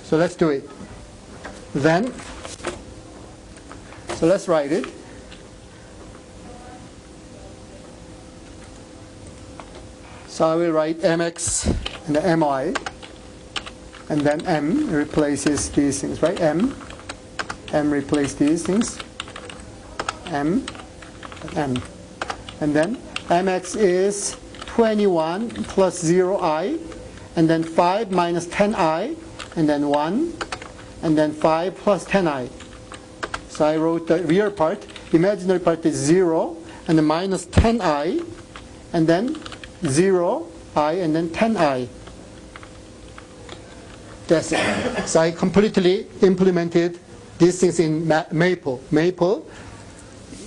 So let's do it. Then, so let's write it. So I will write mx and the my, and then m replaces these things, right? M replaces these things, m, and then mx is 21 plus 0i, and then 5 minus 10i, and then 1, and then 5 plus 10i. So I wrote the real part. Imaginary part is 0, and then minus 10i, and then 0i, and then 10i. That's it. So I completely implemented these things in Maple. Maple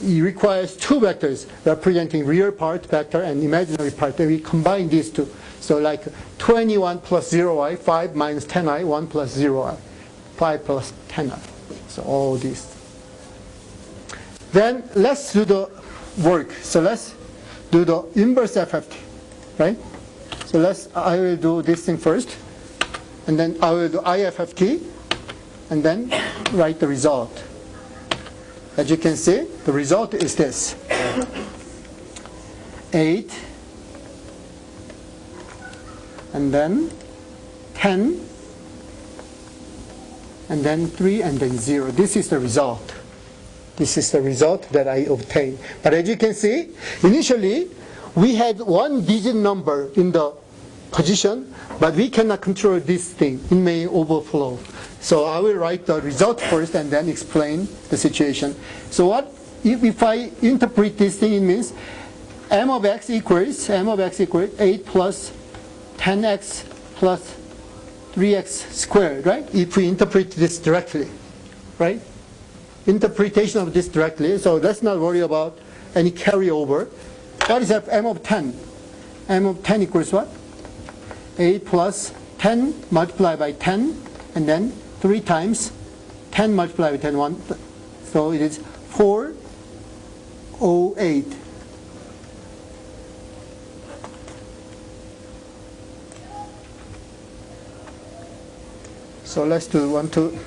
requires two vectors representing real part vector and imaginary part. And we combine these two. So like 21 plus 0i, 5 minus 10i, 1 plus 0i, 5 plus 10i. So all these. Then let's do the work. So let's do the inverse FFT, right? So I will do this thing first, and then I will do IFFT, and then write the result. As you can see, the result is this. 8, and then 10, and then 3, and then 0. This is the result. This is the result that I obtained. But as you can see, initially we had one digit number in the position, but we cannot control this thing. It may overflow. So I will write the result first and then explain the situation. So what if I interpret this thing? It means m of x equals 8 plus 10x plus 3x squared, right? If we interpret this directly, right? Interpretation of this directly. So let's not worry about any carryover. What is m of 10? M of 10 equals what? 8 plus 10 multiplied by 10, and then 3 times 10 multiplied by 10, 1. So it is 408. So let's do 1, 2.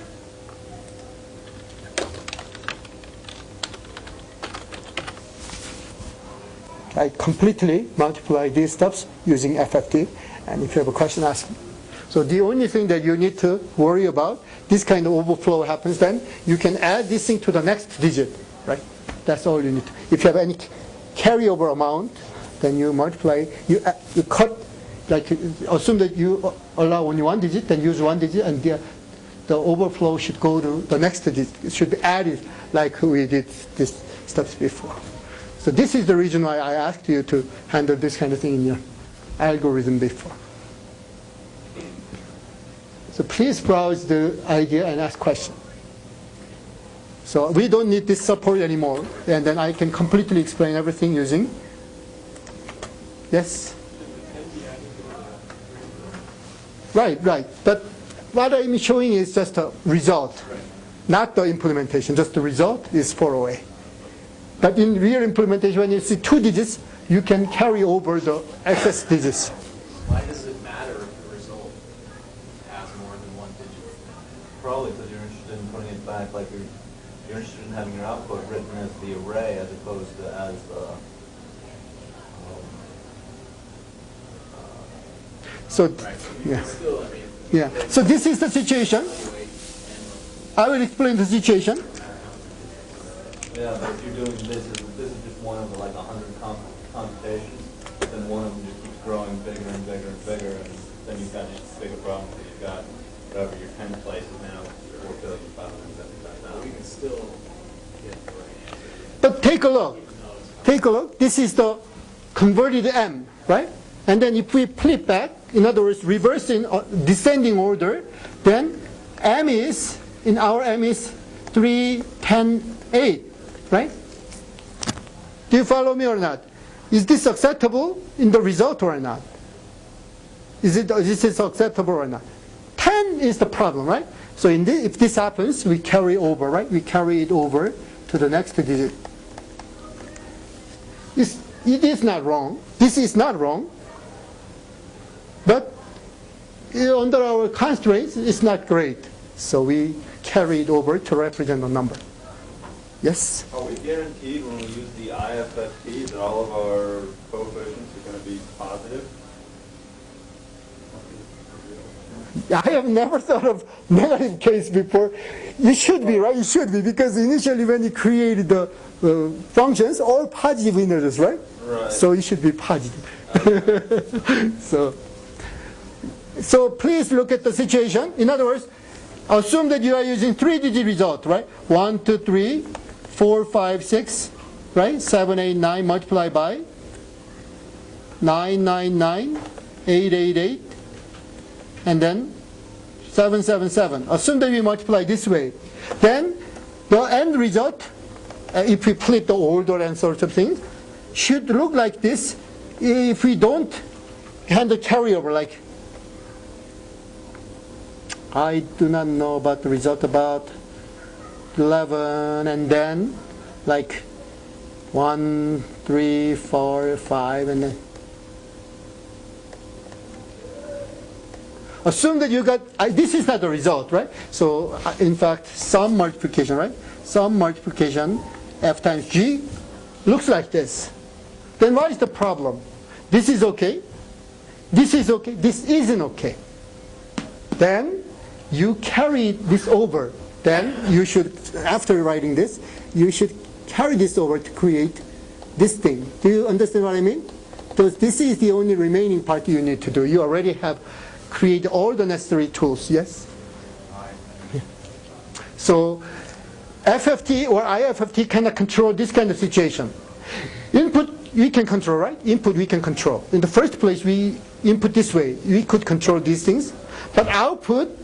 I completely multiply these steps using FFT, and if you have a question, ask me. So the only thing that you need to worry about, this kind of overflow happens, then you can add this thing to the next digit, right? That's all you need to. If you have any carryover amount, then you multiply, you cut, like assume that you allow only one digit, then use one digit, and the overflow should go to the next digit. It should be added like we did these steps before. So this is the reason why I asked you to handle this kind of thing in your algorithm before. So please browse the idea and ask questions. So we don't need this support anymore, and then I can completely explain everything using. Yes? Right. But what I'm showing is just a result, not the implementation. Just the result is 408. But in real implementation, when you see two digits, you can carry over the excess digits. Why does it matter if the result has more than one digit? Probably because you're interested in putting it back, like you're interested in having your output written as the array as opposed to as the. So, Right. So yeah. still, Yeah. So this is the situation. I will explain the situation. Yeah, but if you're doing this is just one of the like 100 computations, then one of them just keeps growing bigger and bigger and bigger, and then you've got just bigger problems that you've got whatever your 10th place is now 4,575,000. we can still get the right answer. But take a look. Take a look. This is the converted m, right? And then if we flip back, in other words, reversing descending order, then m is, in our m is 3, 10, 8, right? Do you follow me or not? Is this acceptable in the result or not? Is this acceptable or not? 10 is the problem, right? So if this happens, we carry over, right? We carry it over to the next digit. It is not wrong. This is not wrong. But under our constraints, it's not great. So we carry it over to represent a number. Yes? Are we guaranteed when we use the IFFT that all of our coefficients are going to be positive? I have never thought of negative case before. You should be, right? You should be, because initially when you created the functions, all positive integers, right? Right. So it should be positive. So So please look at the situation. In other words, assume that you are using 3-digit result, right? 1, 2, 3, 4, 5, 6, right? 7, 8, 9 multiplied by 9, 9, 9, 8, 8, 8, and then 7, 7, 7. Assume that we multiply this way. Then the end result, if we flip the order and sorts of things, should look like this if we don't handle carryover. Like, I do not know about the result about 11, and then like 1, 3, 4, 5, and then assume that you got, this is not the result, right? So in fact, some multiplication, right? Some multiplication, f times g, looks like this. Then what is the problem? This is okay. This is okay. This isn't okay. Then you carry this over. Then you should, after writing this, you should carry this over to create this thing. Do you understand what I mean? Because this is the only remaining part you need to do. You already have create all the necessary tools, yes? Yeah. So FFT or IFFT cannot control this kind of situation. Input we can control, right? Input we can control. In the first place, we input this way. We could control these things. But output,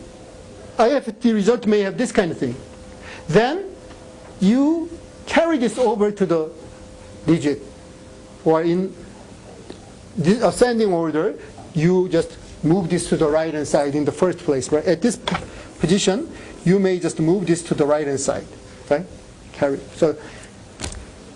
IFFT result may have this kind of thing. Then you carry this over to the digit. Or in this ascending order, you just move this to the right hand side in the first place, right? At this position, you may just move this to the right hand side, right? Carry. So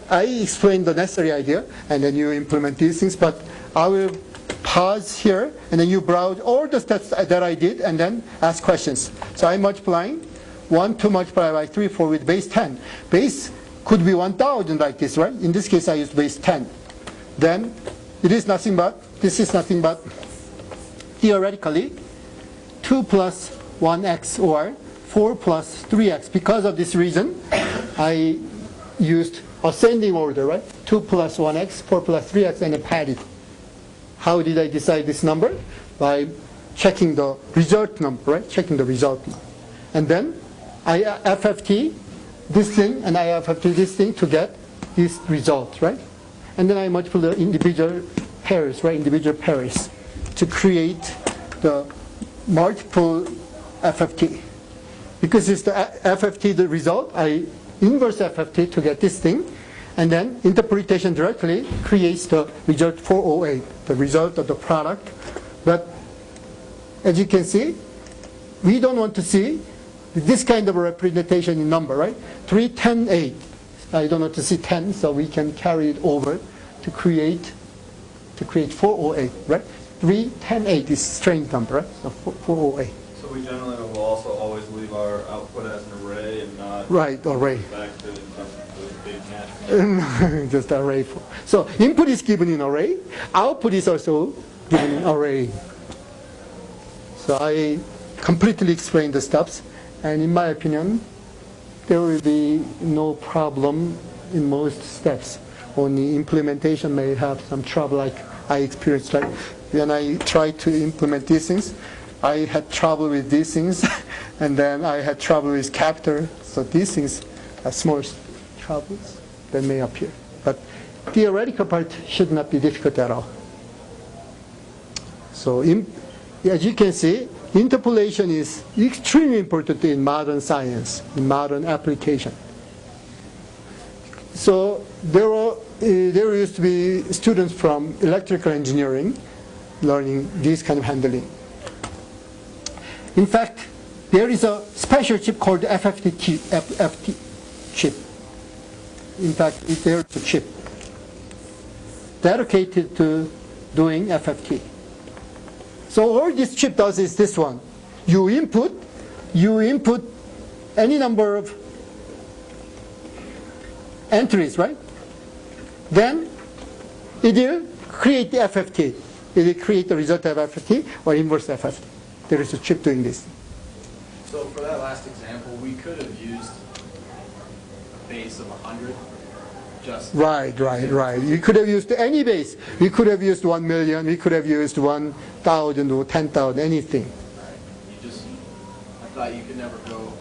I explained the necessary idea, and then you implement these things, but I will pause here, and then you browse all the steps that I did, and then ask questions. So I'm multiplying 1, 2 multiplied by 3, 4 with base 10. Base could be 1,000 like this, right? In this case, I use base 10. Then it is nothing but, this is nothing but, theoretically, 2 plus 1x or 4 plus 3x. Because of this reason, I used ascending order, right? 2 plus 1x, 4 plus 3x, and then padded. How did I decide this number? By checking the result number, right? Checking the result number. And then I FFT this thing and I FFT this thing to get this result, right? And then I multiply the individual pairs, right? Individual pairs to create the multiple FFT. Because it's the FFT the result, I inverse FFT to get this thing, and then interpretation directly creates the result 408, the result of the product. But as you can see, we don't want to see this kind of a representation in number, right? 3, 10, 8. I don't want to see 10, so we can carry it over to create 408, right? 3, 10, 8 is strange number, right? So 408. So we generally will also always leave our output as an array and not right, array. Back to the big hash. Just array. So input is given in array. Output is also given in array. So I completely explained the steps, and in my opinion, there will be no problem in most steps. Only implementation may have some trouble, like I experienced. Like when I tried to implement these things, I had trouble with these things, and then I had trouble with captor. So these things are small troubles that may appear. But theoretical part should not be difficult at all. So as you can see, interpolation is extremely important in modern science, in modern application. So there used to be students from electrical engineering learning this kind of handling. In fact, there is a special chip called FFT chip. In fact, there's a chip dedicated to doing FFT. So all this chip does is this one. You input any number of entries, right? Then it will create the FFT. It will create the result of FFT or inverse FFT. There is a chip doing this. So for that last example, we could have used a base of 100 just. Right. We could have used any base. We could have used 1 million. We could have used 1,000 or 10,000, anything. Right. I thought you could never go.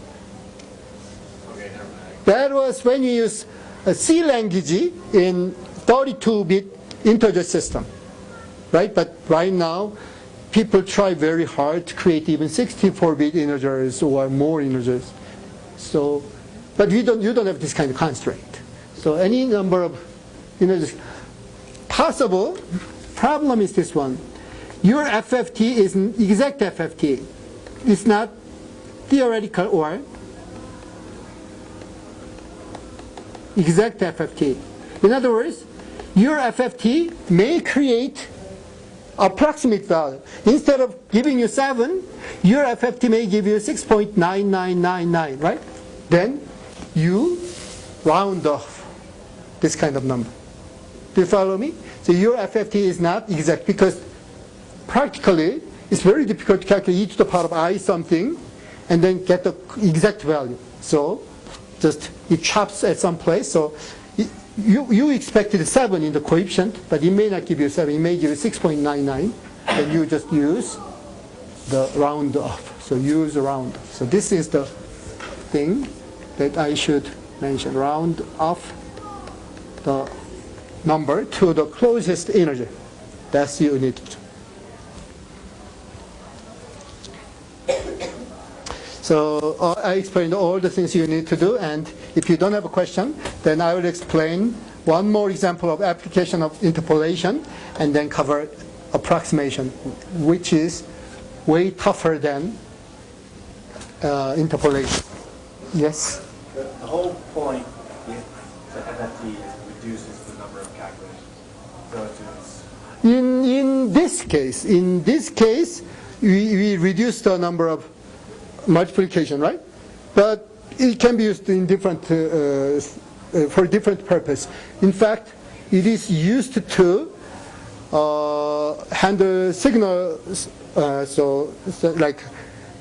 Okay, never mind. That was when you use a C language in 32-bit integer system, right? But right now, people try very hard to create even 64-bit integers or more integers. So, but you don't have this kind of constraint. So any number of integers possible. Problem is this one. Your FFT is an exact FFT. It's not theoretical or exact FFT. In other words, your FFT may create approximate value. Instead of giving you 7, your FFT may give you 6.9999, right? Then you round off this kind of number. Do you follow me? So your FFT is not exact because practically it's very difficult to calculate e to the power of I something and then get the exact value. So just it chops at some place. So you expected 7 in the coefficient, but it may not give you 7. It may give you 6.99. And you just use the round off. So use round off. So this is the thing that I should mention. Round off the number to the closest integer. That's you need to do. So I explained all the things you need to do, and if you don't have a question, then I will explain one more example of application of interpolation, and then cover approximation, which is way tougher than interpolation. Yes? The whole point with the FFT is it reduces the number of calculations. So it's In this case, we reduce the number of multiplication, right? But it can be used in different for different purpose. In fact, it is used to handle signals. So like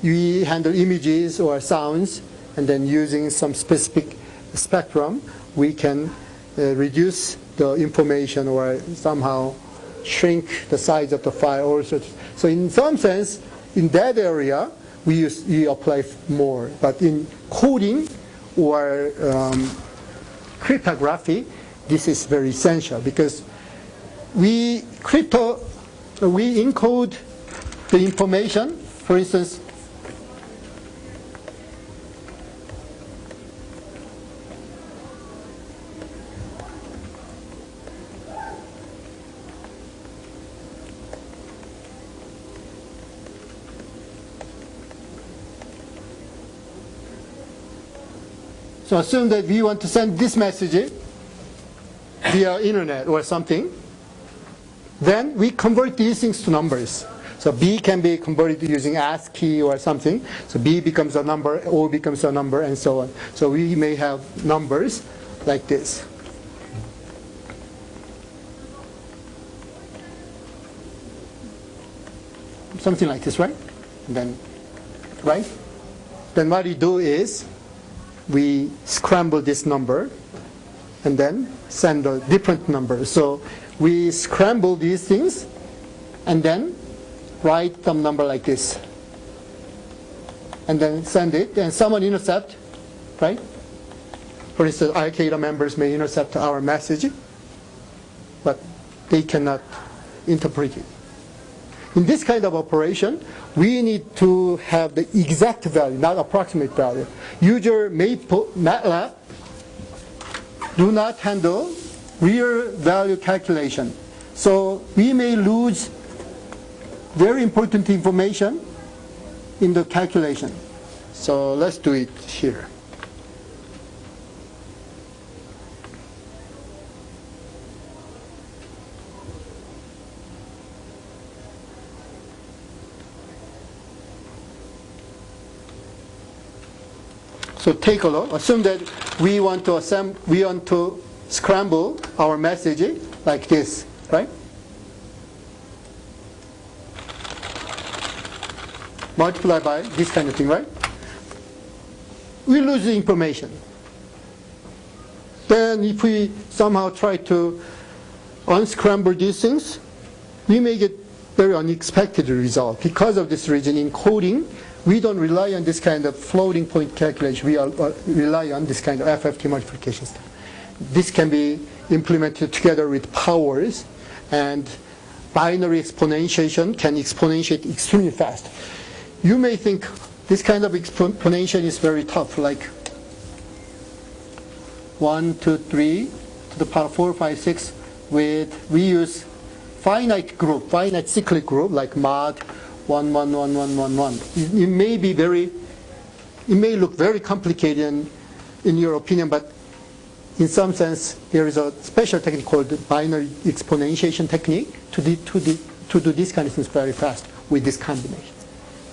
we handle images or sounds, and then using some specific spectrum, we can reduce the information or somehow shrink the size of the file. Also, so in some sense, in that area, we apply more. But in coding or cryptography, this is very essential because we encode the information. For instance, so assume that we want to send this message via internet or something. Then we convert these things to numbers. So B can be converted using ASCII or something. So B becomes a number, O becomes a number, and so on. So we may have numbers like this. Something like this, right? And then, right? Then what we do is we scramble this number and then send a different number. So we scramble these things and then write some number like this. And then send it, and someone intercept, right? For instance, Al-Qaeda members may intercept our message, but they cannot interpret it. In this kind of operation, we need to have the exact value, not approximate value. User MATLAB do not handle real value calculation. So we may lose very important information in the calculation. So let's do it here. So take a look. Assume that we want to scramble our message like this, right? Multiply by this kind of thing, right? We lose the information. Then if we somehow try to unscramble these things, we may get very unexpected result. Because of this reason, in coding, we don't rely on this kind of floating point calculation. We rely on this kind of FFT multiplication step. This can be implemented together with powers, and binary exponentiation can exponentiate extremely fast. You may think this kind of exponentiation is very tough, like 1, 2, 3 to the power 4, 5, 6 we use finite group, finite cyclic group like mod 1, 1, 1, 1, 1, 1. It may look very complicated in your opinion, but in some sense there is a special technique called the binary exponentiation technique to do this kind of things very fast with this combination.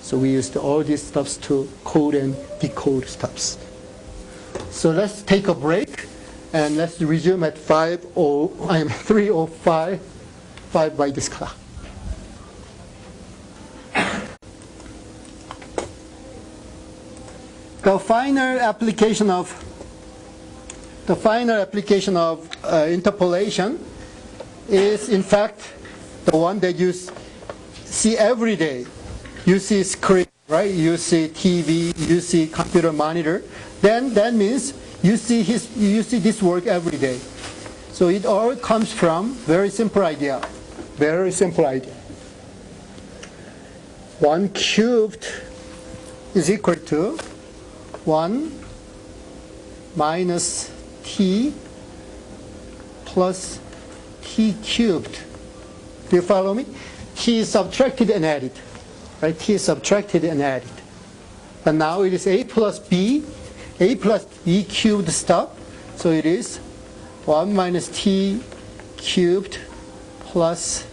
So we used all these stuffs to code and decode stuffs. So let's take a break and let's resume at 3:05 by this clock. The final application of interpolation is in fact the one that you see every day. You see screen, right? You see TV, you see computer monitor. Then that means you see this work every day. So it all comes from very simple idea. Very simple idea. 1 cubed is equal to 1 minus t plus t cubed. Do you follow me? T is subtracted and added. Right? T is subtracted and added. But now it is a plus b cubed stuff. So it is 1 minus t cubed plus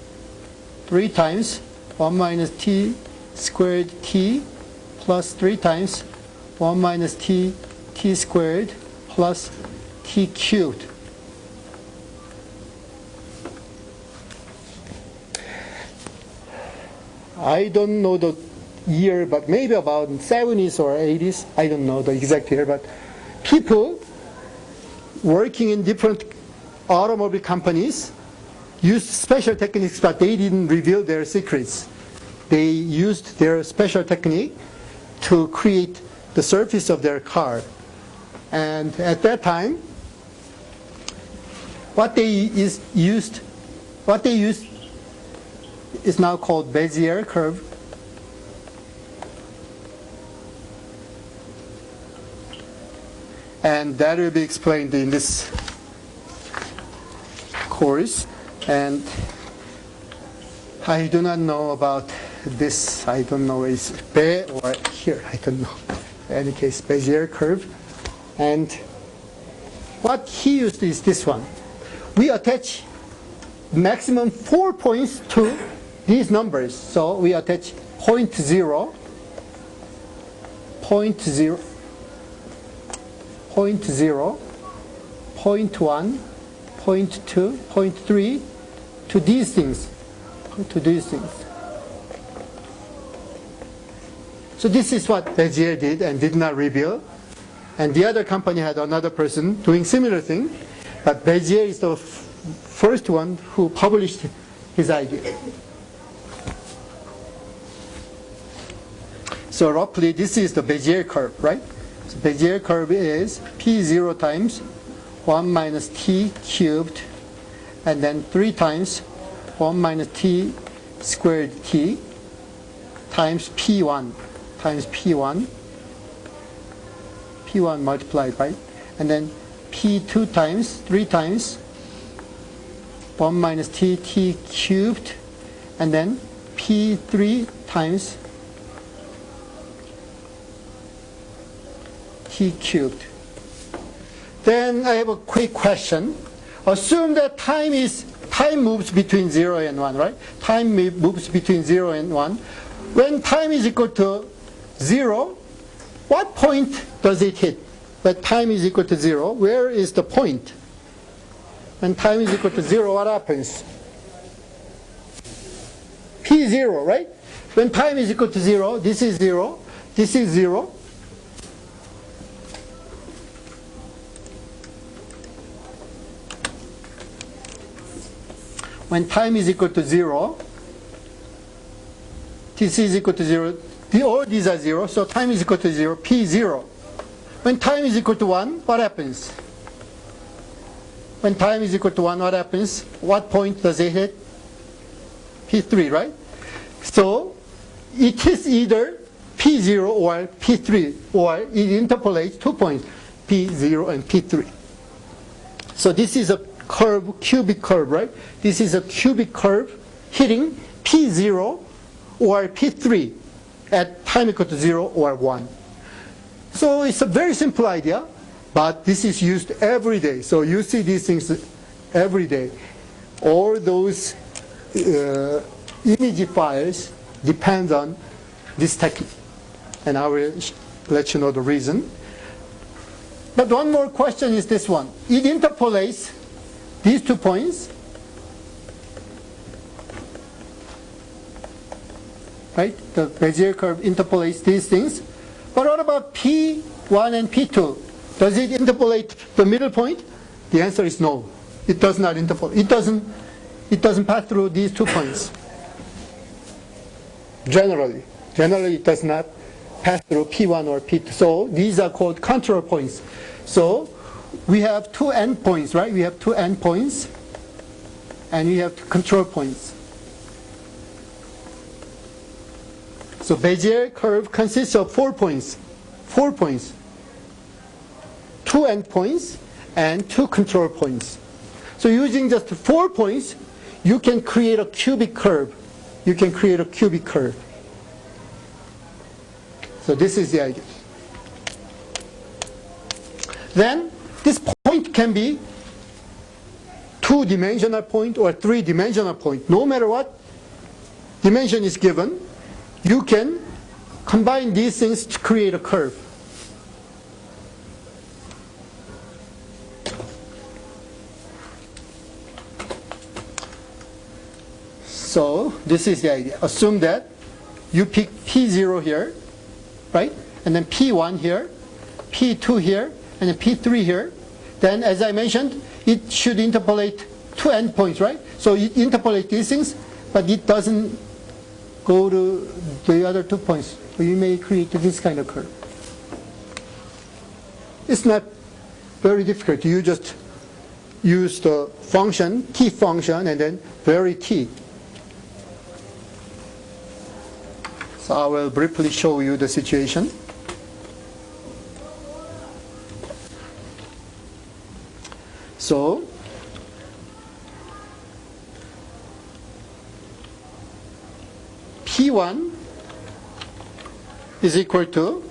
3 times 1 minus t squared t plus 3 times 1 minus t squared plus t cubed. I don't know the year, but maybe about 70s or 80s. I don't know the exact year, but people working in different automobile companies used special techniques, but they didn't reveal their secrets. They used their special technique to create the surface of their car. And at that time, what they used is now called Bezier curve. And that will be explained in this course. And I do not know about this. I don't know is Be or here. I don't know. In any case, Bezier curve. And what he used is this one. We attach maximum 4 points to these numbers. So we attach 0.0, 0.0, 0.0, 0.1, 0.2, 0.3 to these things. So this is what Bezier did and did not reveal. And the other company had another person doing similar thing. But Bezier is the first one who published his idea. So roughly this is the Bezier curve, right? So Bezier curve is P0 times 1 minus t cubed, and then 3 times 1 minus t squared t times P1 multiplied by, and then P2 times 3 times 1 minus t cubed, and then P3 times t cubed. Then I have a quick question. Assume that time moves between 0 and 1, right? Time moves between 0 and 1. When time is equal to 0, what point does it hit? When time is equal to 0, where is the point? When time is equal to 0, what happens? P0, right? When time is equal to 0, this is 0, this is 0. when time is equal to 0, tc is equal to 0, all these are 0, so time is equal to 0, p 0. When time is equal to 1, what happens? When time is equal to 1, what happens? What point does it hit? P3, right? So it is either P0 or P3, or it interpolates 2 points, P0 and P3. So this is a curve, cubic curve, right? This is a cubic curve hitting P0 or P3 at time equal to 0 or 1. So it's a very simple idea, but this is used every day. So you see these things every day. All those image files depend on this technique. And I will let you know the reason. But one more question is this one. It interpolates these 2 points, right? The Bezier curve interpolates these things. But what about P1 and P2? Does it interpolate the middle point? The answer is no. It does not interpolate. It doesn't pass through these 2 points. Generally it does not pass through P1 or P2. So these are called control points. So we have 2 endpoints, right? We have 2 endpoints, and we have 2 control points. So Bezier curve consists of 4 points. 4 points. 2 endpoints and 2 control points. So using just 4 points, you can create a cubic curve. You can create a cubic curve. So this is the idea. Then this point can be 2-dimensional point or 3-dimensional point. No matter what dimension is given, you can combine these things to create a curve. So this is the idea. Assume that you pick P0 here, right? And then P1 here, P2 here, and then P3 here. Then, as I mentioned, it should interpolate 2 endpoints, right? So it interpolates these things, but it doesn't go to the other 2 points. So you may create this kind of curve. It's not very difficult. You just use the function, t function, and then vary t. So I will briefly show you the situation. So P1 is equal to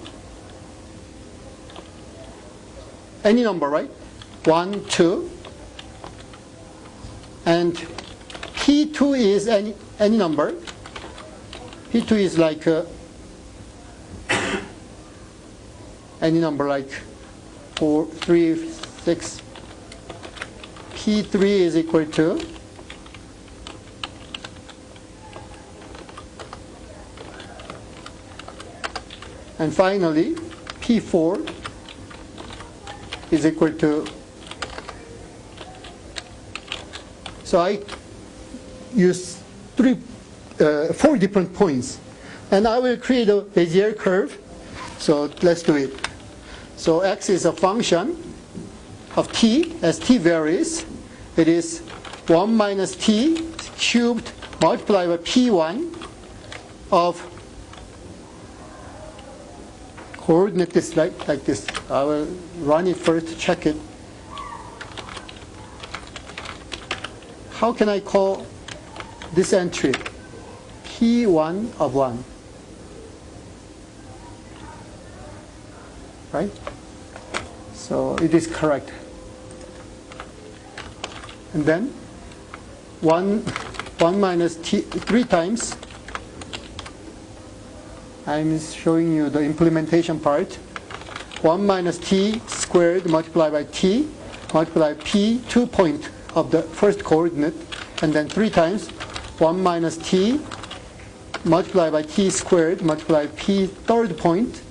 any number, right? 1, 2. And P2 is any number. P2 is like any number like 4, 3, 6. P3 is equal to and finally P4 is equal to, so I use 4 different points, and I will create a Bezier curve. So let's do it. So x is a function of t. As t varies, it is 1 minus t cubed multiplied by p1 of coordinate this like this. I will run it first to check it. How can I call this entry? P1 of 1. Right? So it is correct. And then 1 minus t 3 times. I'm showing you the implementation part. 1 minus t squared multiplied by t multiplied by p 2 point of the first coordinate, and then 3 times 1 minus t multiplied by t squared multiplied by p third point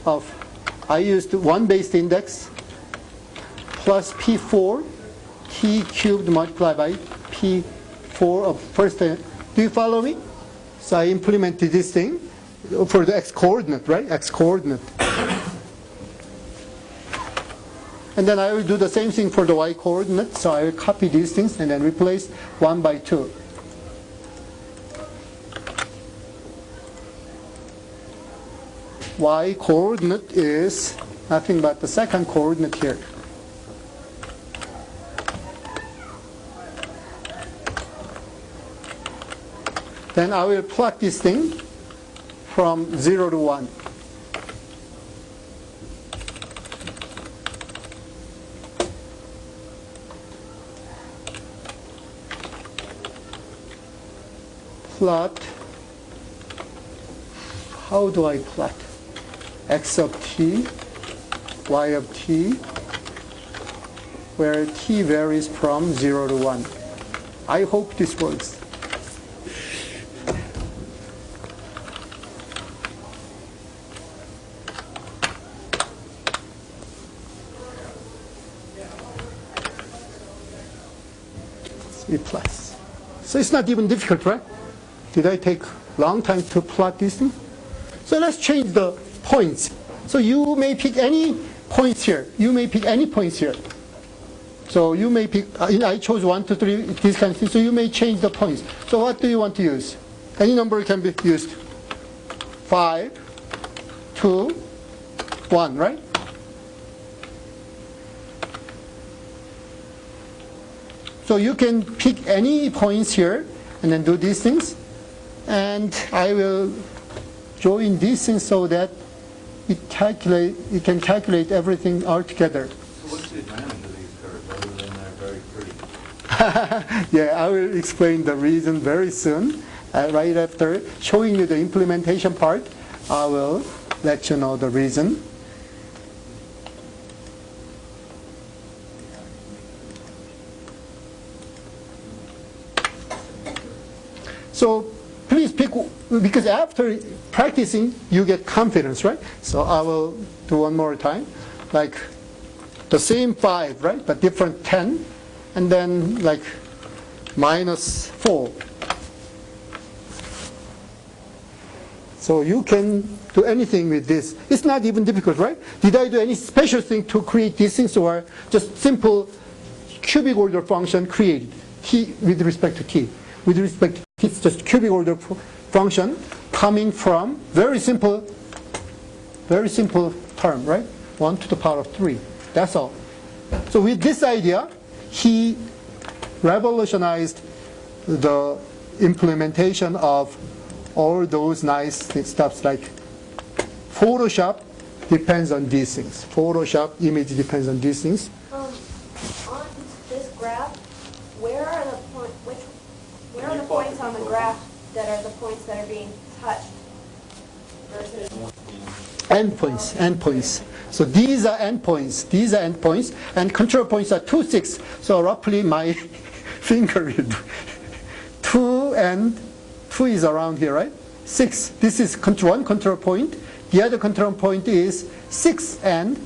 of, I used 1 based index plus p4 t cubed multiplied by p4 of first. Do you follow me? So I implemented this thing for the x-coordinate, right? X-coordinate. And then I will do the same thing for the y-coordinate. So I will copy these things and then replace 1 by 2. Y-coordinate is nothing but the second coordinate here. Then I will plot this thing from 0 to 1. Plot, how do I plot? X of t, y of t, where t varies from 0 to 1. I hope this works. C plus. So it's not even difficult, right? Did I take long time to plot this thing? So let's change the points. So you may pick any points here. You may pick any points here. So you may pick, I chose 1, 2, 3, this kind of thing. So you may change the points. So what do you want to use? Any number can be used. 5, 2, 1, right? So you can pick any points here and then do these things. And I will join these things so that it can calculate everything all together. So what's the advantage of these curves other than they're very pretty? Yeah, I will explain the reason very soon. Right after showing you the implementation part, I will let you know the reason. So please pick, because after practicing, you get confidence, right? So I will do one more time. Like the same 5, right? But different 10. And then like minus 4. So you can do anything with this. It's not even difficult, right? Did I do any special thing to create these things, or just simple cubic order function created t with respect to t? With respect to t, it's just cubic order function coming from very simple term, right? 1 to the power of 3. That's all. So with this idea, he revolutionized the implementation of all those nice stuff like Photoshop depends on these things. Photoshop image depends on these things. On this graph, where are the points on the graph that are the points that are being touched versus Endpoints. So these are endpoints, and control points are 2, 6. So roughly my finger will do 2 and 2 is around here, right? 6. This is one control point. The other control point is 6 and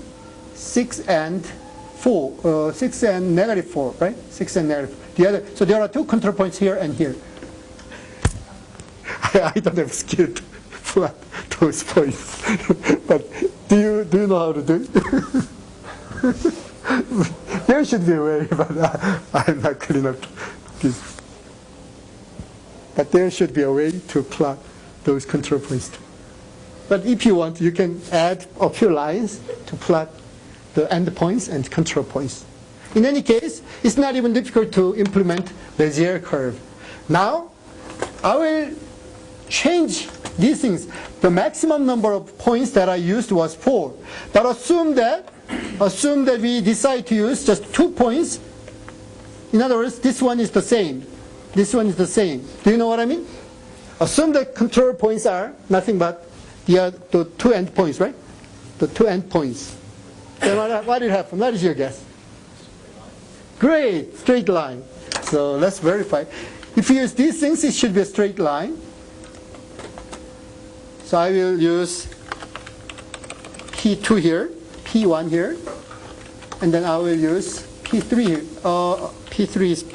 4. 6 and negative 4, right? 6 and negative 4. So there are 2 control points here and here. I don't have skill to plot those points, but do you know how to do it? There should be a way, but I'm not good enough to this. But there should be a way to plot those control points too. But if you want, you can add a few lines to plot the endpoints and control points. In any case, it's not even difficult to implement Bezier curve. Now, I will change these things. The maximum number of points that I used was 4. But assume that we decide to use just 2 points. In other words, this one is the same. This one is the same. Do you know what I mean? Assume the control points are nothing but the 2 endpoints, right? The 2 endpoints. Then what will happen? What is your guess? Great, straight line. So let's verify. If you use these things, it should be a straight line. So I will use P2 here, P1 here, and then I will use P3 here. P3 is,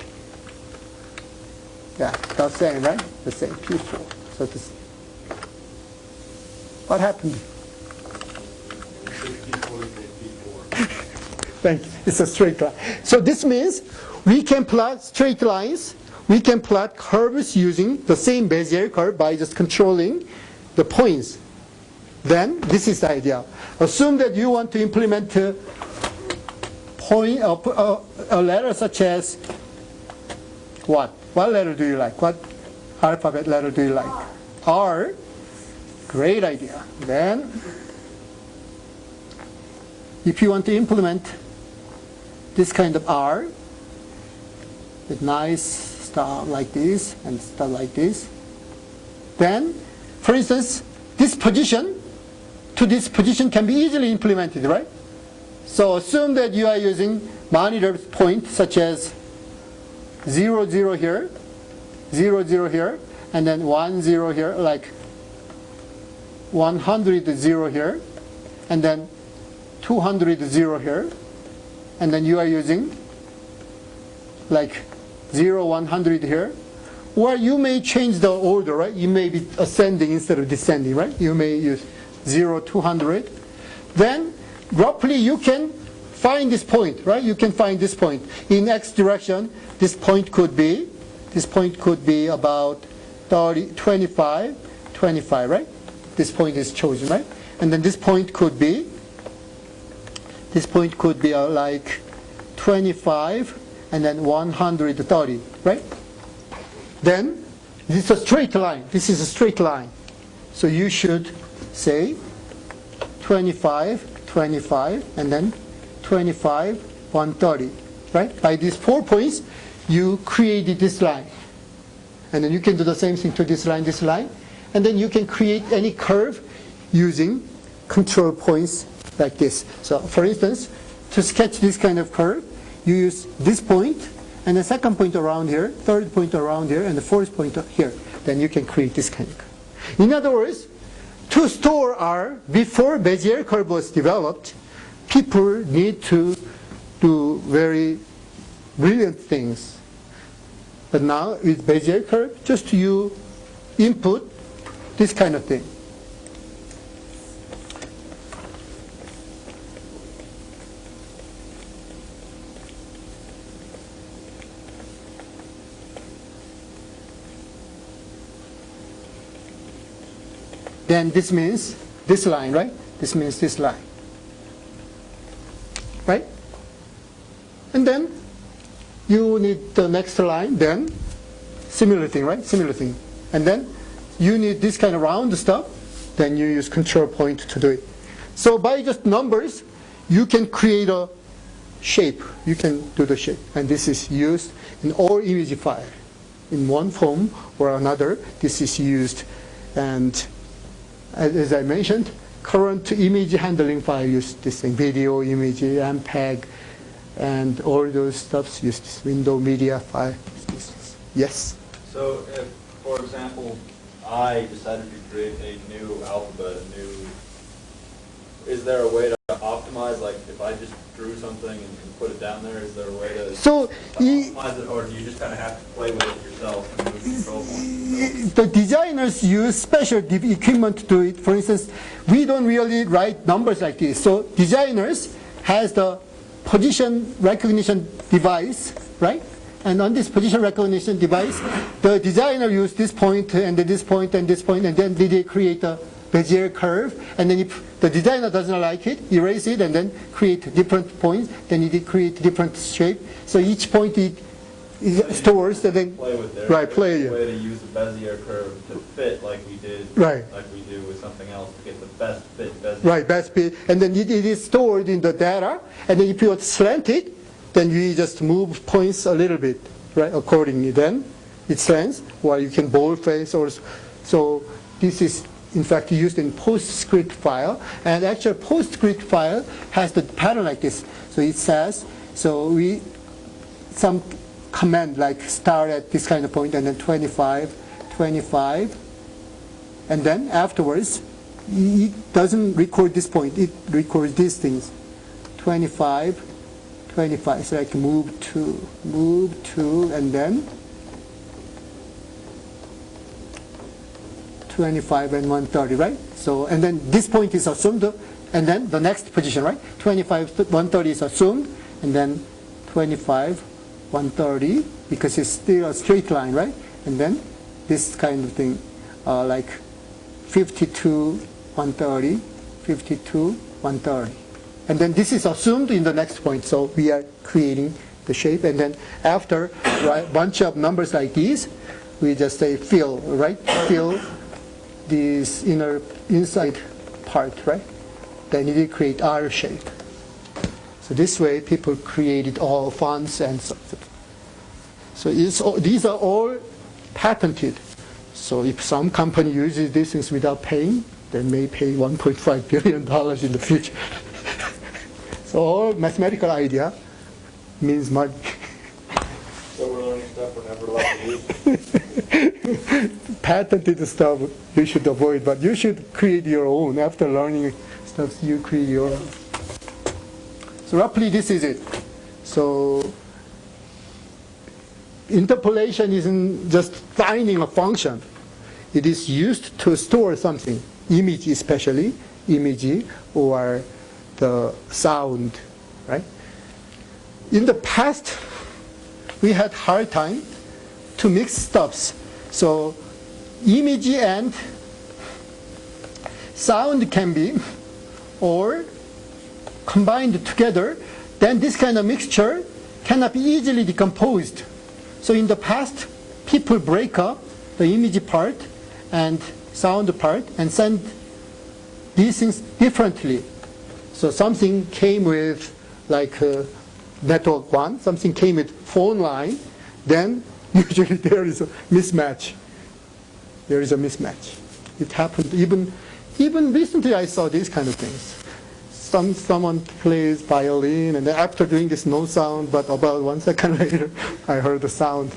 yeah, the same, right? The same, P4. So this, what happened? Thank you. It's a straight line. So this means we can plot straight lines. We can plot curves using the same Bezier curve by just controlling the points. Then this is the idea. Assume that you want to implement a letter such as what? What letter do you like? What alphabet letter do you like? R. Great idea. Then, if you want to implement this kind of R with nice stuff like this and stuff like this, then, for instance, this position to this position can be easily implemented, right? So assume that you are using monitor points such as 0, 0 here, 0, 0 here, and then 1, 0 here, like 100, 0 here, and then 200, 0 here, and then you are using like 0, 100 here. Or you may change the order, right? You may be ascending instead of descending, right? You may use 0, 200. Then roughly you can find this point, right? You can find this point. In x direction, this point could be about 30, 25, 25, right? This point is chosen, right? And then this point could be like 25 and then 130, right? Then this is a straight line. This is a straight line. So you should say 25, 25, and then 25, 130, right? By these 4 points, you created this line. And then you can do the same thing to this line, and then you can create any curve using control points like this. So for instance, to sketch this kind of curve, you use this point, and the second point around here, third point around here, and the fourth point here. Then you can create this kind of curve. In other words, to store R before Bezier curve was developed, people need to do very brilliant things. But now with Bezier curve, just you input this kind of thing. Then this means this line, right? This means this line. Right? And then you need the next line, then similar thing, right? Similar thing. And then you need this kind of round stuff, then you use control point to do it. So by just numbers, you can create a shape. You can do the shape. And this is used in all image file. In one form or another, this is used. And as I mentioned, current image handling file use this thing, video, image, MPEG, and all those stuffs use this window media file. Yes? So if, for example, I decided to create a new alphabet, is there a way to optimize, like if I just drew something and put it down there, is there a way to optimize it, or do you just kind of have to play with it yourself and move control points? The designers use special equipment to do it. For instance, we don't really write numbers like this. So designers has the position recognition device, right? And on this position recognition device, the designer used this point and then this point and this point, and then they create a Bezier curve. And then if the designer doesn't like it, erase it and then create different points. Then it create different shape. So each point it stores and then play with right, play. Way to use the Bezier curve to fit like we did, right, like we do with something else to get the best fit Bezier. Right, best fit, and then it is stored in the data. And then if you slant it, then you just move points a little bit, right, accordingly. Then it slants, or you can boldface or so. This is in fact used in PostScript file, and actually PostScript file has the pattern like this. So it says, so some command like start at this kind of point and then 25, 25, and then afterwards it doesn't record this point, it records these things, 25, 25. It's like move to, and then 25 and 130, right? So, and then this point is assumed, and then the next position, right? 25, 130 is assumed, and then 25, 130, because it's still a straight line, right? And then this kind of thing, like 52, 130, 52, 130. And then this is assumed in the next point, so we are creating the shape, and then after a bunch of numbers like these, we just say fill, right? Fill this inside part, right? Then you create R shape. So this way people created all fonts and so. So these are all patented. So if some company uses these things without paying, they may pay $1.5 billion in the future. So all mathematical idea means money. So we're learning stuff we're never allowed to use. Patented stuff you should avoid, but you should create your own. After learning stuff, you create your own. So roughly this is it. So interpolation isn't just finding a function. It is used to store something, image especially, image or the sound, right? In the past, we had hard time to mix stuffs. So image and sound can be or combined together, then this kind of mixture cannot be easily decomposed. So in the past, people break up the image part and sound part and send these things differently. So something came with like network 1, something came with phone line, then usually there is a mismatch. There is a mismatch. It happened even recently I saw these kind of things. Someone plays violin, and after doing this, no sound, but about 1 second later, I heard the sound.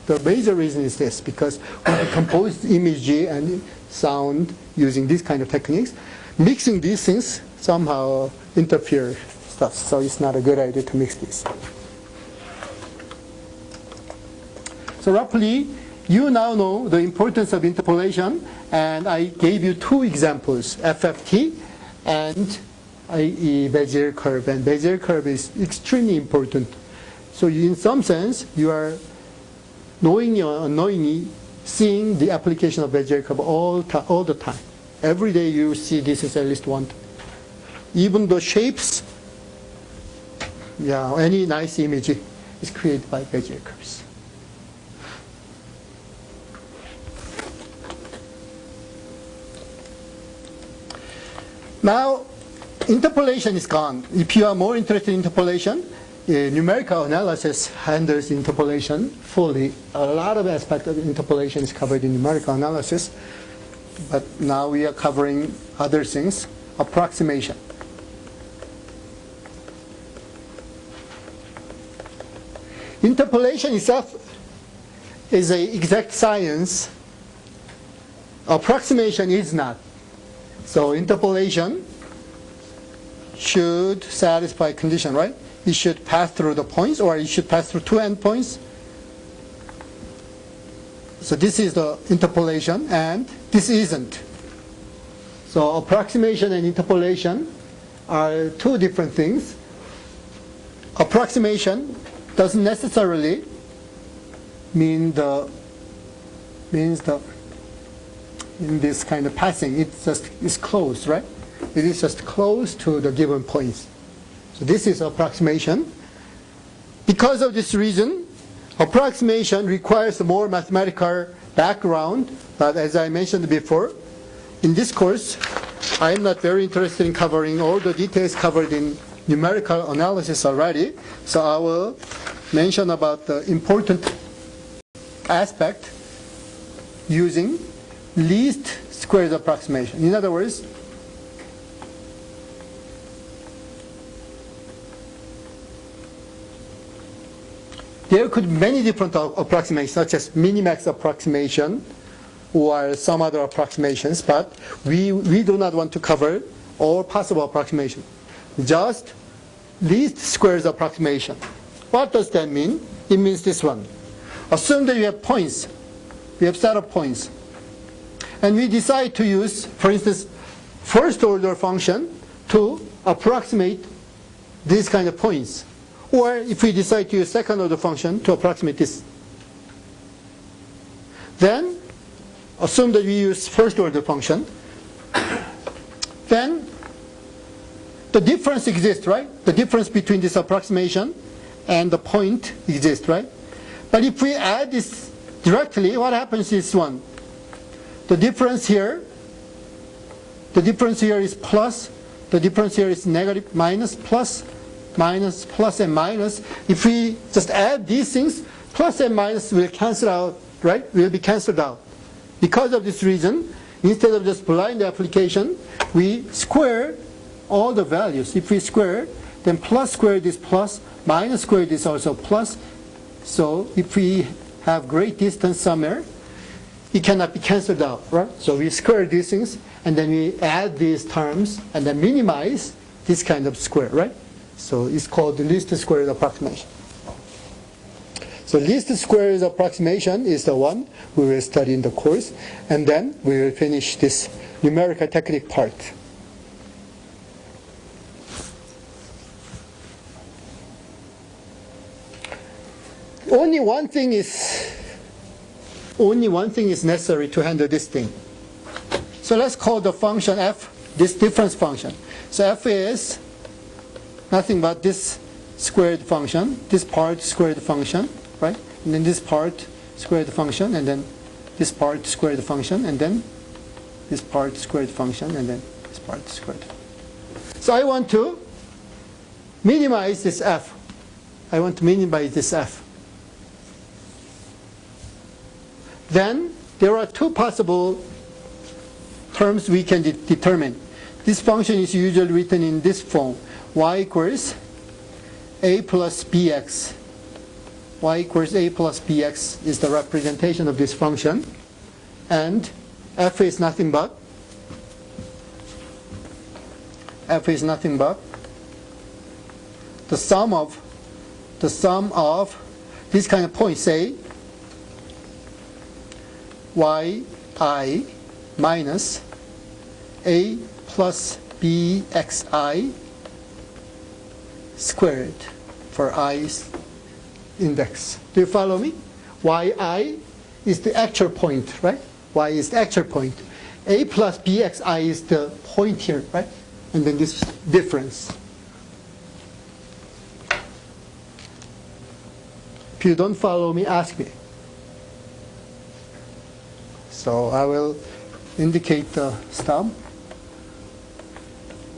The major reason is this, because when we compose image and sound using these kind of techniques, mixing these things somehow interfere stuff, so it's not a good idea to mix these. So roughly, you now know the importance of interpolation, and I gave you 2 examples, FFT and i.e. Bezier curve, and Bezier curve is extremely important. So in some sense, you are knowingly or unknowingly seeing the application of Bezier curve all the time. Every day you see this is at least one. Even the shapes, yeah, any nice image is created by Bezier curves. Now, interpolation is gone. If you are more interested in interpolation, numerical analysis handles interpolation fully. A lot of aspects of interpolation is covered in numerical analysis, but now we are covering other things, approximation. Interpolation itself is an exact science. Approximation is not. So interpolation should satisfy condition, right? It should pass through the points, or it should pass through 2 endpoints. So this is the interpolation, and this isn't. So approximation and interpolation are 2 different things. Approximation doesn't necessarily means in this kind of passing. It's close, right? It is just close to the given points. So this is approximation. Because of this reason, approximation requires a more mathematical background. But as I mentioned before, in this course, I am not very interested in covering all the details covered in numerical analysis already. So I will mention about the important aspect using least squares approximation. In other words, there could be many different approximations, such as minimax approximation or some other approximations, but we do not want to cover all possible approximations. Just least squares approximation. What does that mean? It means this one. Assume that you have points. We have set of points. And we decide to use, for instance, first order function to approximate these kind of points. Or if we decide to use second order function to approximate this. Then, assume that we use first order function. Then, the difference exists, right? The difference between this approximation and the point exists, right? But if we add this directly, what happens is one. The difference here is plus, the difference here is negative, minus, plus, and minus. If we just add these things, plus and minus will cancel out, right? Will be canceled out. Because of this reason, instead of just blind application, we square all the values. If we square, then plus squared is plus, minus squared is also plus. So if we have great distance somewhere, it cannot be cancelled out, right? So we square these things, and then we add these terms, and then minimize this kind of square, right? So it's called the least squares approximation. So least squares approximation is the one we will study in the course, and then we will finish this numerical technique part. Only one thing is necessary to handle this thing. So let's call the function f this difference function. So f is nothing but this squared function, this part squared function, right? And then this part squared function, and then this part squared function, and then this part squared function, and then this part squared. So I want to minimize this f. I want to minimize this f. Then there are two possible terms we can determine. This function is usually written in this form. Y equals a plus bx. Y equals a plus bx is the representation of this function. And f is nothing but the sum of this kind of points, say yi minus a plus bxi squared for i's index. Do you follow me? Yi is the actual point, right? Y is the actual point. A plus bxi is the point here, right? And then this difference. If you don't follow me, ask me. So I will indicate the stub.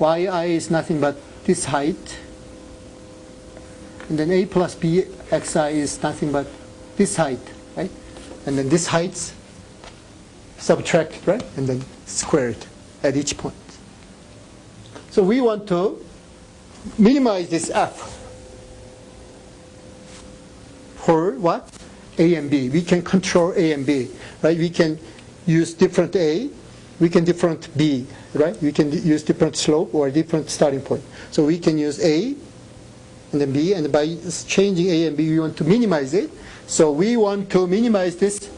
Yi is nothing but this height. And then a plus bxi is nothing but this height, right? And then this height subtracted, right? And then squared at each point. So we want to minimize this f for what? A and B. We can control A and B, right? We can use different A, we can different B, right? We can use different slope or different starting point. So we can use A and then B, and by changing A and B, we want to minimize it. So we want to minimize this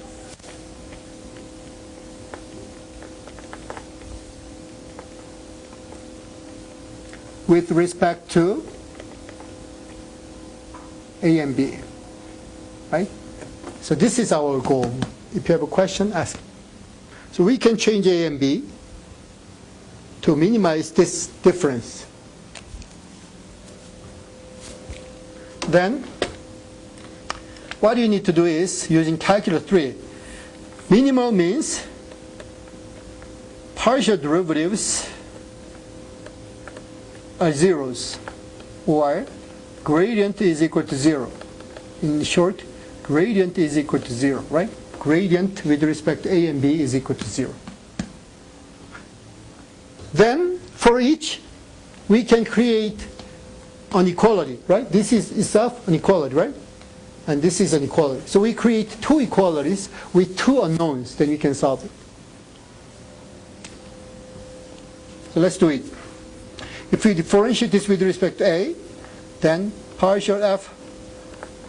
with respect to A and B, right? So this is our goal. If you have a question, ask. So we can change A and B to minimize this difference. Then, what you need to do is, using calculus 3, minimal means partial derivatives are zeros, or gradient is equal to 0. In short, gradient is equal to 0, right? Gradient with respect to A and B is equal to 0. Then, for each, we can create an equality, right? This is itself an equality, right? And this is an equality. So we create two equalities with two unknowns, then we can solve it. So let's do it. If we differentiate this with respect to A, then partial f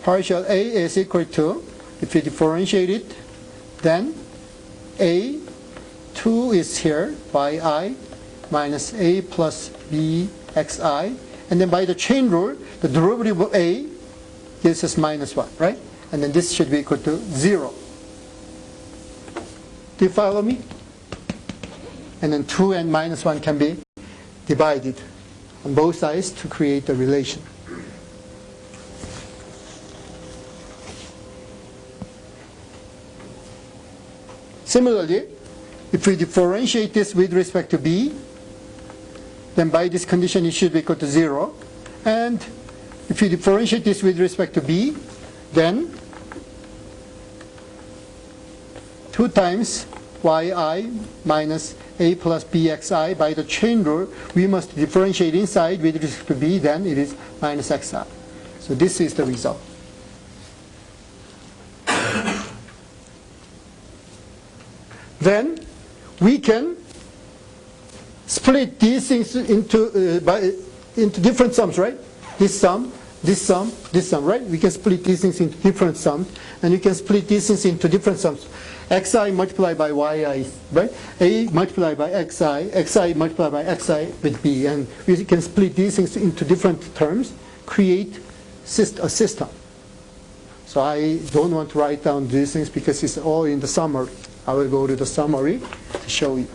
partial a is equal to, if you differentiate it, then a 2 is here, yi minus a plus b xi, and then by the chain rule, the derivative of a gives us minus 1, right? And then this should be equal to 0. Do you follow me? And then 2 and minus 1 can be divided on both sides to create a relation. Similarly, if we differentiate this with respect to b, then by this condition it should be equal to 0. And if you differentiate this with respect to b, then 2 times yi minus a plus bxi, by the chain rule, we must differentiate inside with respect to b, then it is minus xi. So this is the result. Then we can split these things into different sums, right? This sum, this sum, this sum, right? We can split these things into different sums, and you can split these things into different sums. Xi multiplied by yi, right? A multiplied by xi multiplied by xi with b, and we can split these things into different terms, create a system. So I don't want to write down these things because it's all in the summary. I will go to the summary to show you.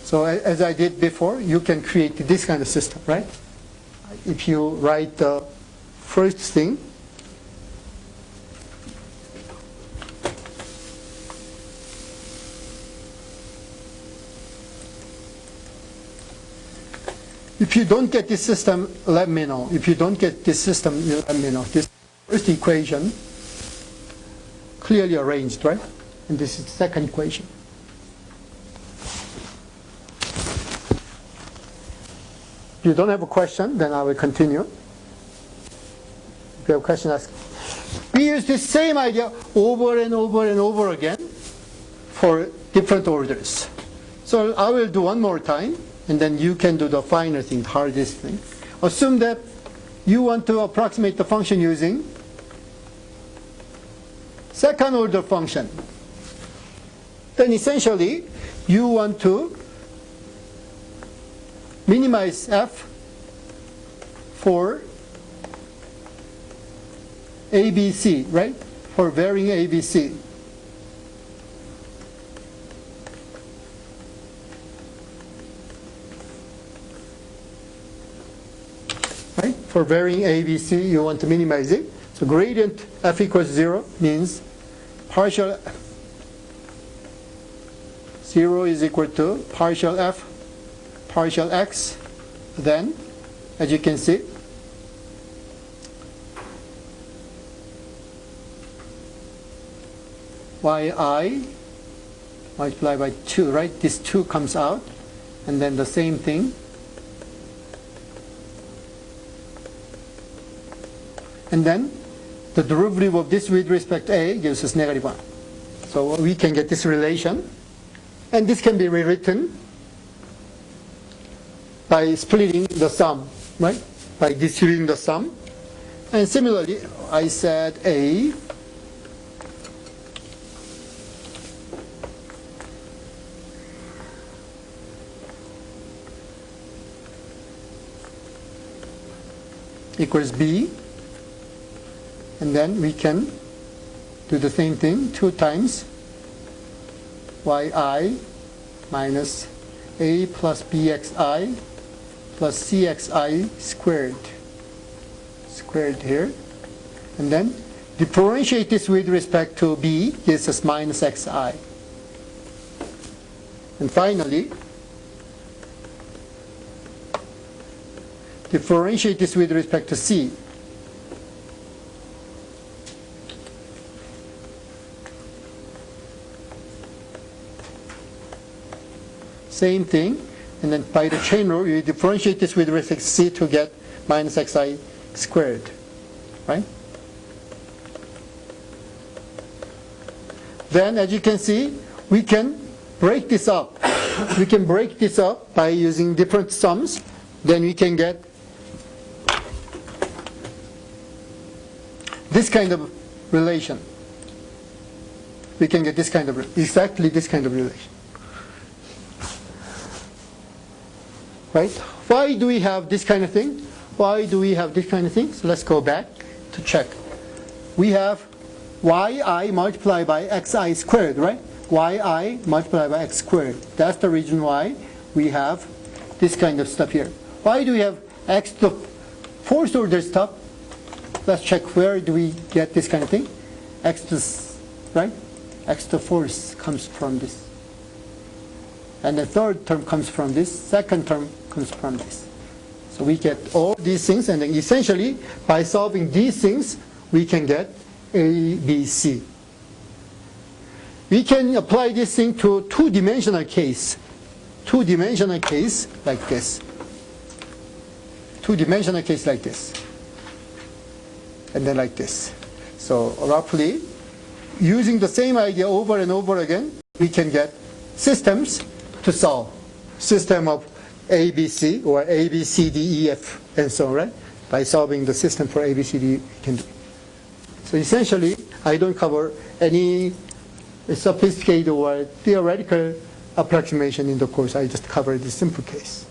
So as I did before, you can create this kind of system, right? If you write the first thing, if you don't get this system, let me know. If you don't get this system, let me know. This first equation, clearly arranged, right? And this is the second equation. If you don't have a question, then I will continue. If you have a question, ask. We use this same idea over and over and over again for different orders. So I will do one more time, and then you can do the final thing, hardest thing. Assume that you want to approximate the function using second order function. Then essentially, you want to minimize f for ABC, right? For varying ABC. Right? For varying ABC, you want to minimize it. So gradient f equals 0 means partial 0 is equal to partial f partial x, then, as you can see, yi multiplied by 2, right? This 2 comes out, and then the same thing. And then the derivative of this with respect to a gives us negative 1. So we can get this relation, and this can be rewritten by splitting the sum, right? By distributing the sum. And similarly, I said A equals B, and then we can do the same thing, 2 times yi minus a plus bxi plus cxi squared here, and then differentiate this with respect to b gives us minus xi. And finally, differentiate this with respect to c. Same thing, and then by the chain rule, you differentiate this with respect to c to get minus xi squared, right? Then, as you can see, we can break this up. We can break this up by using different sums. Then we can get this kind of relation. We can get this kind of, exactly this kind of relation. Right? Why do we have this kind of thing? Why do we have this kind of thing? So let's go back to check. We have yi multiplied by xi squared, right? Yi multiplied by x squared. That's the reason why we have this kind of stuff here. Why do we have x to the fourth order stuff? Let's check where do we get this kind of thing. X to, right? X to the fourth comes from this. And the third term comes from this. Second term comes from this. So we get all these things, and then essentially by solving these things, we can get A, B, C. We can apply this thing to two-dimensional case. Two-dimensional case like this. Two-dimensional case like this. And then like this. So roughly, using the same idea over and over again, we can get systems to solve. System of A, B, C, or A, B, C, D, E, F, and so on, right? By solving the system for A, B, C, D, we can do it. So essentially, I don't cover any sophisticated or theoretical approximation in the course. I just cover the simple case.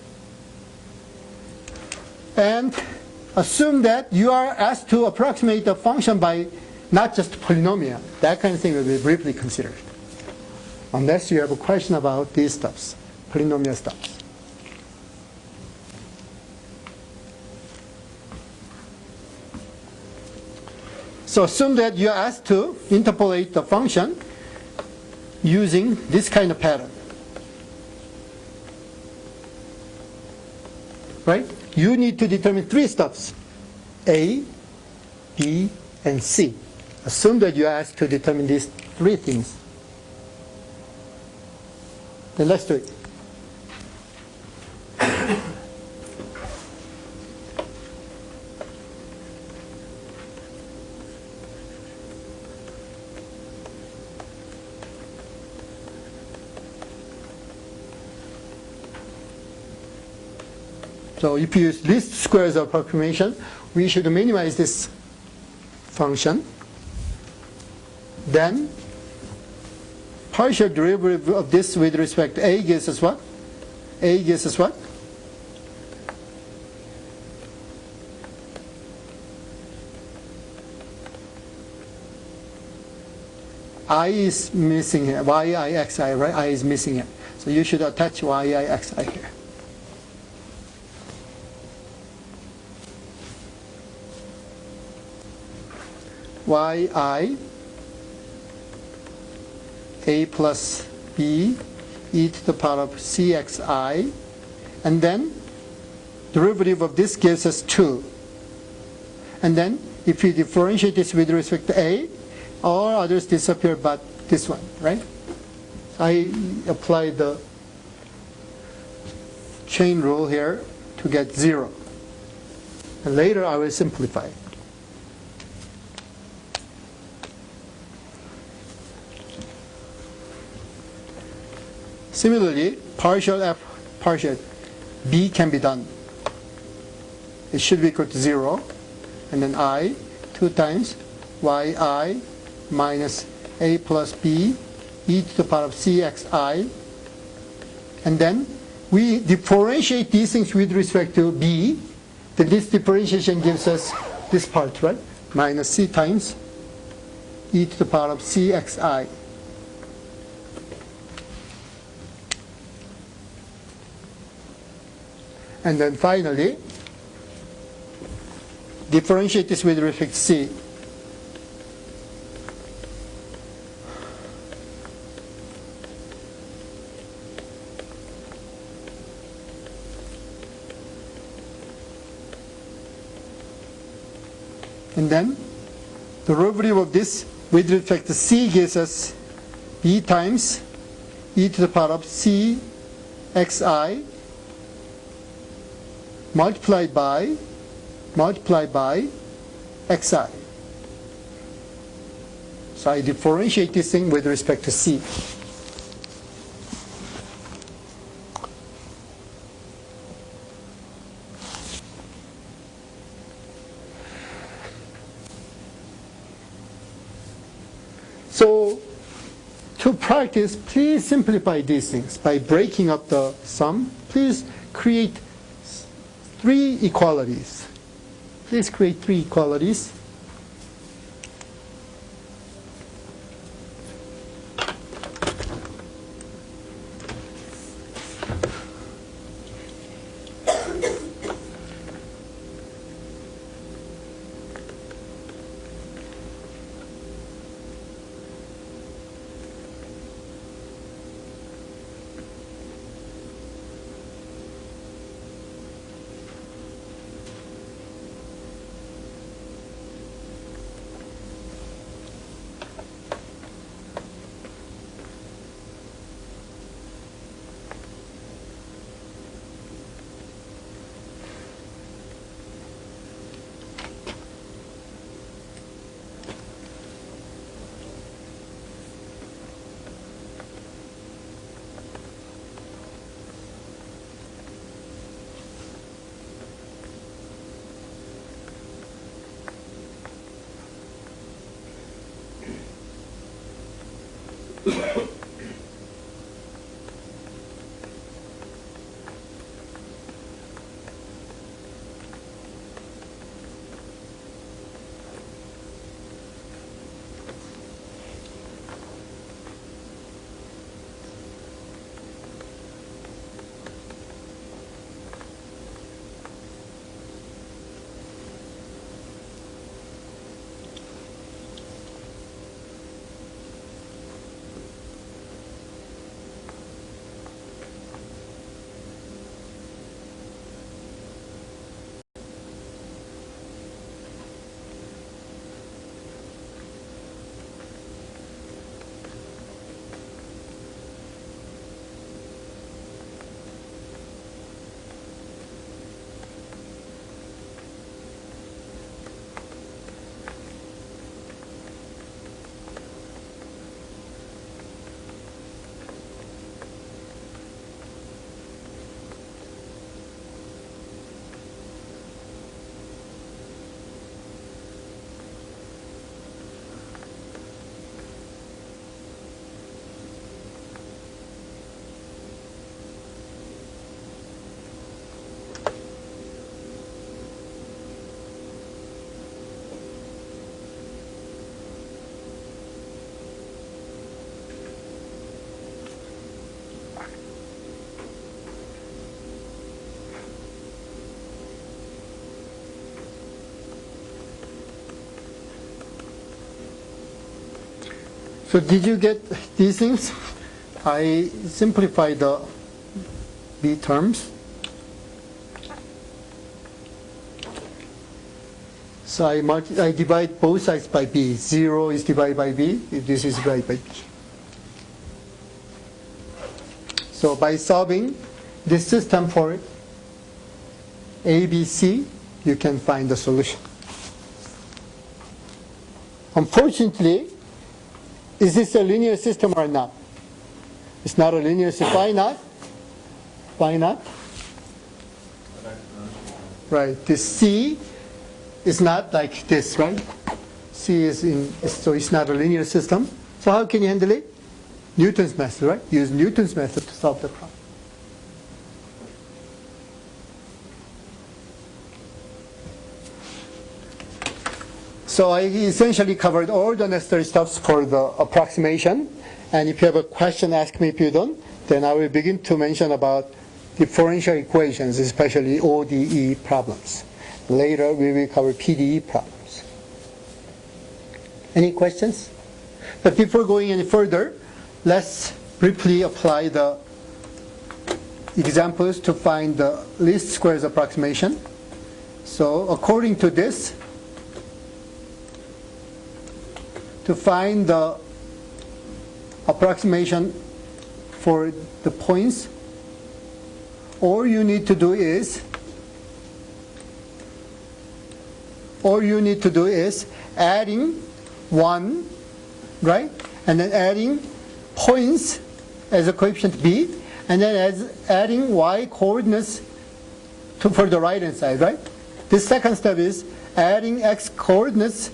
And assume that you are asked to approximate the function by not just polynomial. That kind of thing will be briefly considered. Unless you have a question about these stuffs, polynomial stuffs. So assume that you are asked to interpolate the function using this kind of pattern. Right? You need to determine three stuffs. A, B, and C. Assume that you are asked to determine these three things. Then let's do it. So if you use least squares approximation, we should minimize this function. Then partial derivative of this with respect to A gives us what? A gives us what? I is missing here. YI, right? I is missing here. So you should attach YI, XI here. yi a plus b e to the power of cxi, and then derivative of this gives us 2. And then if you differentiate this with respect to a, all others disappear but this one, right? I apply the chain rule here to get 0. And later I will simplify it. Similarly, partial f partial b can be done. It should be equal to 0. And then I, 2 times yi minus a plus b e to the power of cxi. And then we differentiate these things with respect to b. Then this differentiation gives us this part, right? Minus c times e to the power of cxi. And then finally, differentiate this with respect to c. And then the derivative of this with respect to c gives us b times e to the power of c xi multiplied by xi. So I differentiate this thing with respect to C. So to practice, please simplify these things by breaking up the sum. Please create 3 equalities. Please create 3 equalities. So did you get these things? I simplify the B terms. So I divide both sides by B. 0 is divided by B. This is divided by B. So by solving this system for A, B, C, you can find the solution. Unfortunately, is this a linear system or not? It's not a linear system. Why not? Why not? Right. This C is not like this, right? C is in, so it's not a linear system. So how can you handle it? Newton's method, right? Use Newton's method to solve the problem. So I essentially covered all the necessary steps for the approximation. And if you have a question, ask me. If you don't, then I will begin to mention about differential equations, especially ODE problems. Later, we will cover PDE problems. Any questions? But before going any further, let's briefly apply the examples to find the least squares approximation. So according to this, to find the approximation for the points, all you need to do is adding 1 right? And then adding points as a coefficient b, and then adding y coordinates for the right hand side, right? This second step is adding x coordinates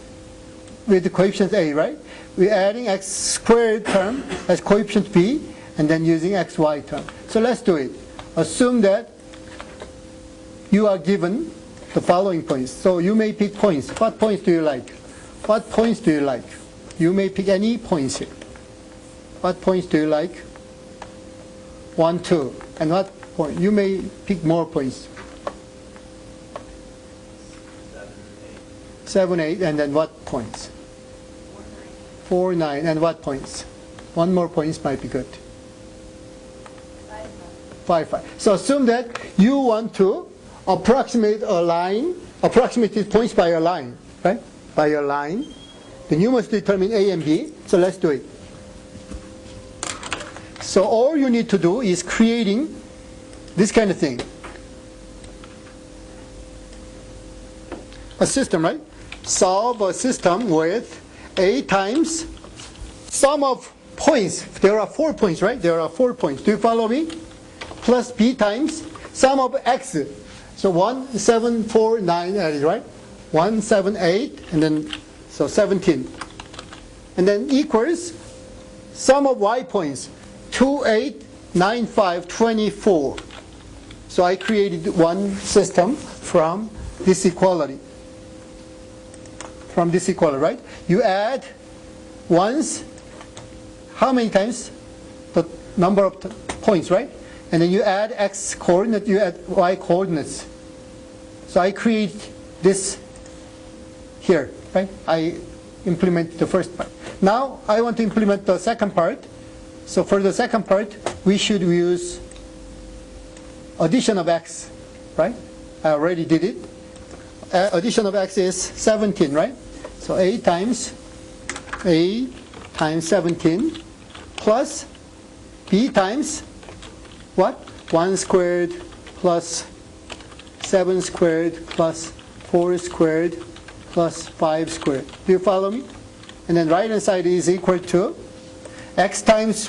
with the coefficient a, right? We're adding x squared term as coefficient b, and then using xy term. So let's do it. Assume that you are given the following points. So you may pick points. What points do you like? What points do you like? You may pick any points here. What points do you like? 1, 2. And what point? You may pick more points. 7, 8. And then what points? 4, 9. And what points? One more points might be good. 5, 5. So assume that you want to approximate a line, approximate these points by a line, right? By a line. Then you must determine A and B. So let's do it. So all you need to do is creating this kind of thing. A system, right? Solve a system with A times sum of points. There are 4 points, right? There are 4 points. Do you follow me? Plus B times sum of X. So 1, 7, 4, 9, right? 1, 7, 8, and then, so 17. And then equals sum of Y points. 2, 8, 9, 5, 24. So I created one system from this equality. From this equality, right? You add once, how many times? The number of points, right? And then you add x coordinate, you add y coordinates. So I create this here, right? I implement the first part. Now I want to implement the second part. So for the second part, we should use addition of x, right? I already did it. Addition of x is 17, right? So a times 17 plus b times what? 1 squared plus 7 squared plus 4 squared plus 5 squared. Do you follow me? And then right hand side is equal to x times,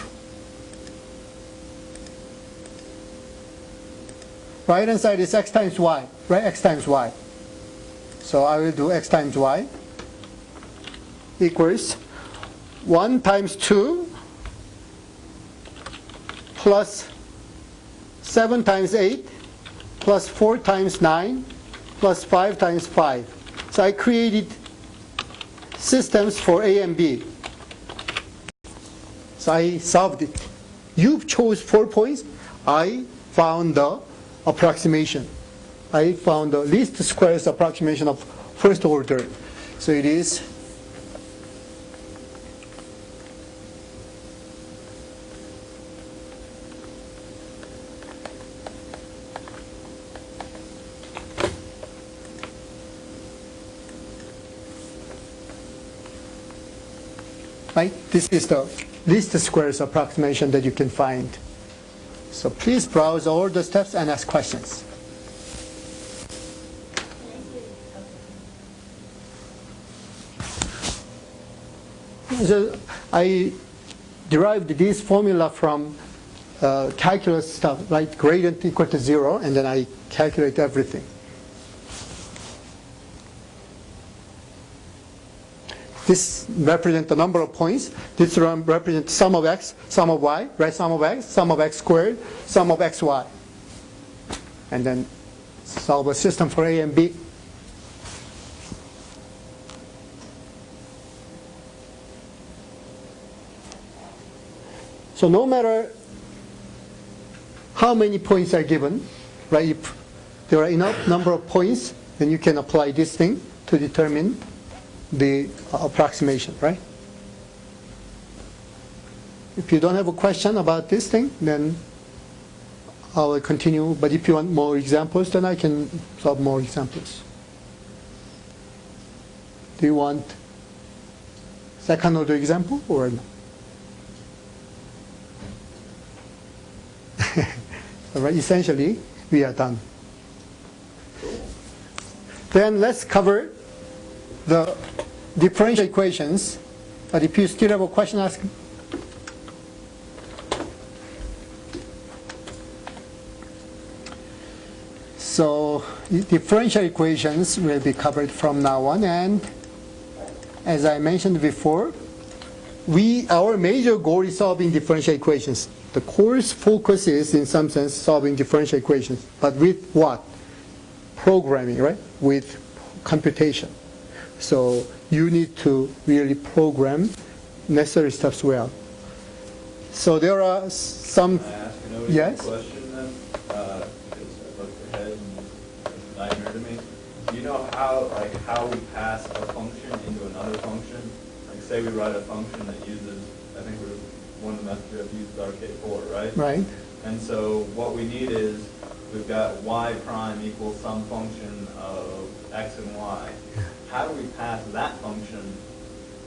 right hand side is x times y, right? X times y. So I will do x times y equals 1 times 2 plus 7 times 8 plus 4 times 9 plus 5 times 5. So I created systems for A and B. So I solved it. You chose 4 points. I found the approximation. I found the least squares approximation of first order. So it is right? This is the least squares approximation that you can find. So please browse all the steps and ask questions. So I derived this formula from calculus stuff, right? Gradient equal to 0, and then I calculate everything. This represents the number of points. This represents sum of x, sum of y, right? Sum of x squared, sum of xy. And then solve a system for A and B. So no matter how many points are given, right? If there are enough number of points, then you can apply this thing to determine the approximation, right? If you don't have a question about this thing, then I will continue. But if you want more examples, then I can solve more examples. Do you want second order example or no? All right, essentially, we are done. Then let's cover the differential equations But if you still have a question, ask me. So differential equations will be covered from now on, and as I mentioned before, our major goal is solving differential equations. The course focus is, in some sense, solving differential equations, but with what? Programming, right? With computation. So you need to really program necessary stuff well. So there are some. Can I ask Yes? question then? Because I looked ahead and it's a nightmare to me. Do you know how we pass a function into another function? Like say we write a function that uses, I think one of the methods we have used RK4, right? Right. And so what we need is, we've got y prime equals some function of x and y. How do we pass that function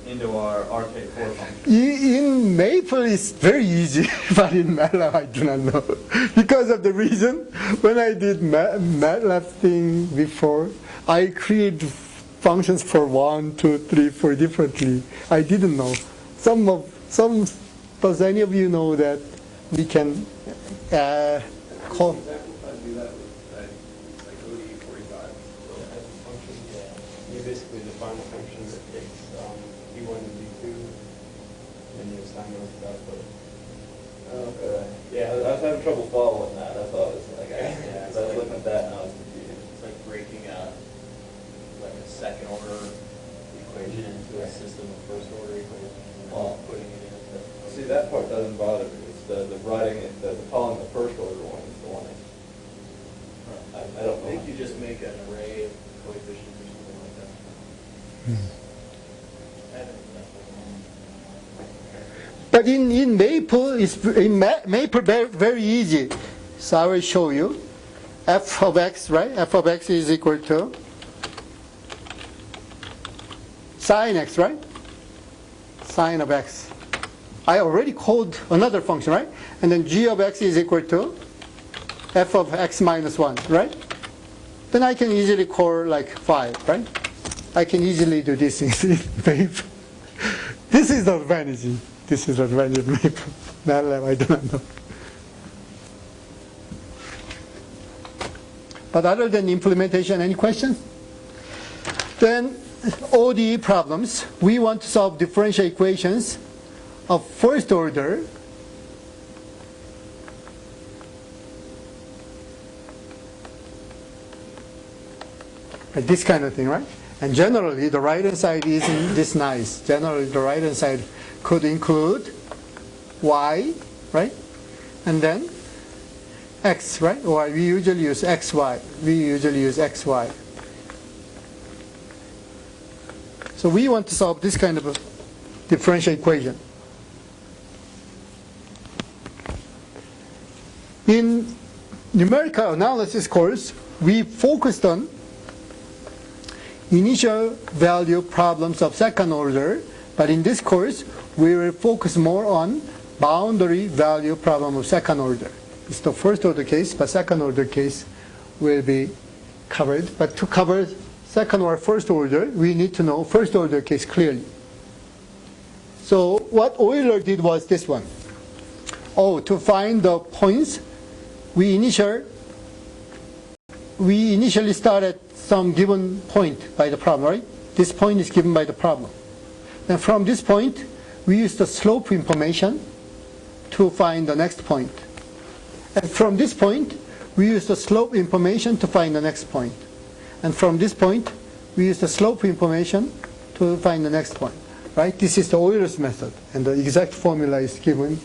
into our RK4 function? In Maple, it's very easy, but in MATLAB, I do not know. Because of the reason, when I did MATLAB thing before, I created functions for 1, 2, 3, 4 differently. I didn't know. Does any of you know that we can call? You basically define a function that takes B1 and B2, and you assign those to output. Okay. Yeah, I was having trouble following that. I thought it was like, I was looking at that and I was confused. It's like breaking like a second order equation into a system of first order equations and then putting it into. See, that part doesn't bother me. It's the writing it, the calling the first order one is the one I don't I think know. you just make an array of coefficients or something like that. I don't know. But in Maple, very easy. So I will show you. F of x, right? F of x is equal to sine x, right? Sine of x. I already called another function, right? And then g of x is equal to f of x minus 1, right? Then I can easily call like 5, right? I can easily do this in Maple. This is the advantage. This is the advantage of Maple. MATLAB, I do not know. But other than implementation, any questions? Then ODE problems. We want to solve differential equations of first order. This kind of thing, right? And generally, the right-hand side isn't this nice. Generally, the right-hand side could include y, right? And then x, right? Or we usually use xy. We usually use xy. So we want to solve this kind of a differential equation. In numerical analysis course, we focused on initial value problems of second order, but in this course, we will focus more on boundary value problem of second order. It's the first order case, but second order case will be covered. But to cover second or first order, we need to know first order case clearly. So what Euler did was this one. To find the points, we initially start at some given point by the problem, right? This point is given by the problem. And from this point, we use the slope information to find the next point. And from this point, we use the slope information to find the next point. And from this point, we use the slope information to find the next point, right? This is the Euler's method, and the exact formula is given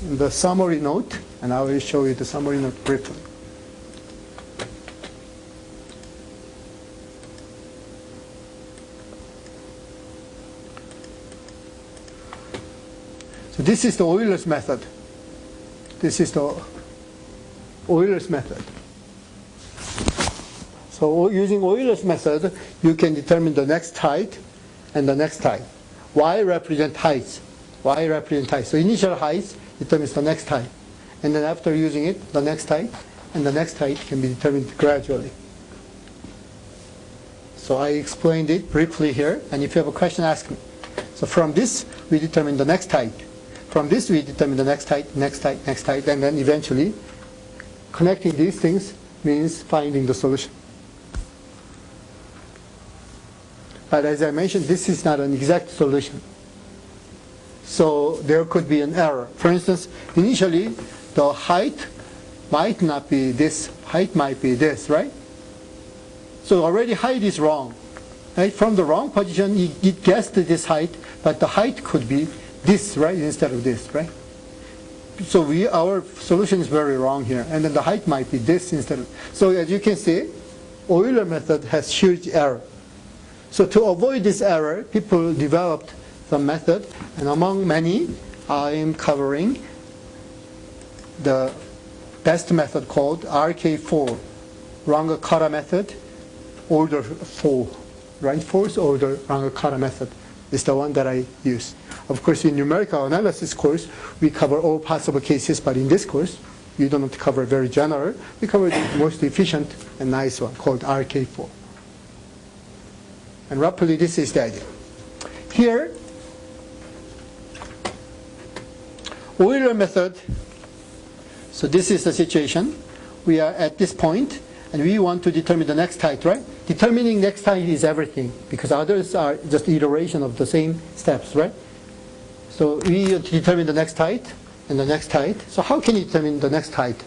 in the summary note, and I will show you the summary note briefly. So this is the Euler's method. This is the Euler's method. So using Euler's method, you can determine the next height and the next height. Y represents height. Y represents height. So initial height determines the next height. And then after using it, the next height and the next height can be determined gradually. So I explained it briefly here, and if you have a question, ask me. So from this, we determine the next height. From this, we determine the next height, next height, next height, and then eventually connecting these things means finding the solution. But as I mentioned, this is not an exact solution. So there could be an error. For instance, initially, the height might not be this, height might be this, right? So already height is wrong. Right? From the wrong position, it guessed this height, but the height could be this, right, instead of this, right? So our solution is very wrong here. And then the height might be this instead of. So as you can see, Euler method has huge error. So to avoid this error, people developed some method, and among many, I am covering the best method called RK4, Runge-Kutta method, order 4, right? Fourth order Runge-Kutta method is the one that I use. Of course, in numerical analysis course, we cover all possible cases, but in this course, you don't have to cover very general. We cover the most efficient and nice one called RK4. And roughly this is the idea. Here, Euler method. So this is the situation. We are at this point, and we want to determine the next height, right? Determining next height is everything, because others are just iteration of the same steps, right? So we determine the next height and the next height. So how can you determine the next height?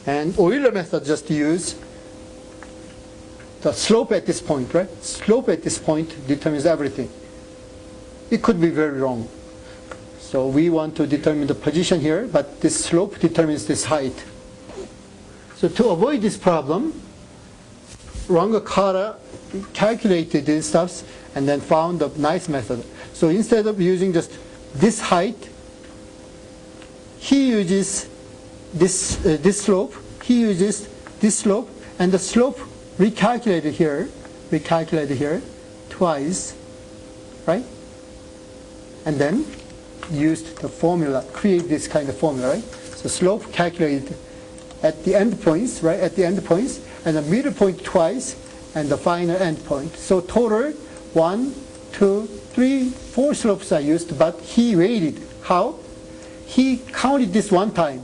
And Euler method just use the slope at this point, right? Slope at this point determines everything. It could be very wrong. So we want to determine the position here, but this slope determines this height. So to avoid this problem, Runge-Kutta calculated these stuffs and then found a nice method. So instead of using just this height, he uses this slope, he uses this slope, and the slope recalculated here twice, right? And then used the formula, create this kind of formula, right? So slope calculated at the end points, right? At the end points, and the middle point twice, and the final end point. So total 1, 2, 3, 4 slopes are used, but he weighted. How? He counted this one time,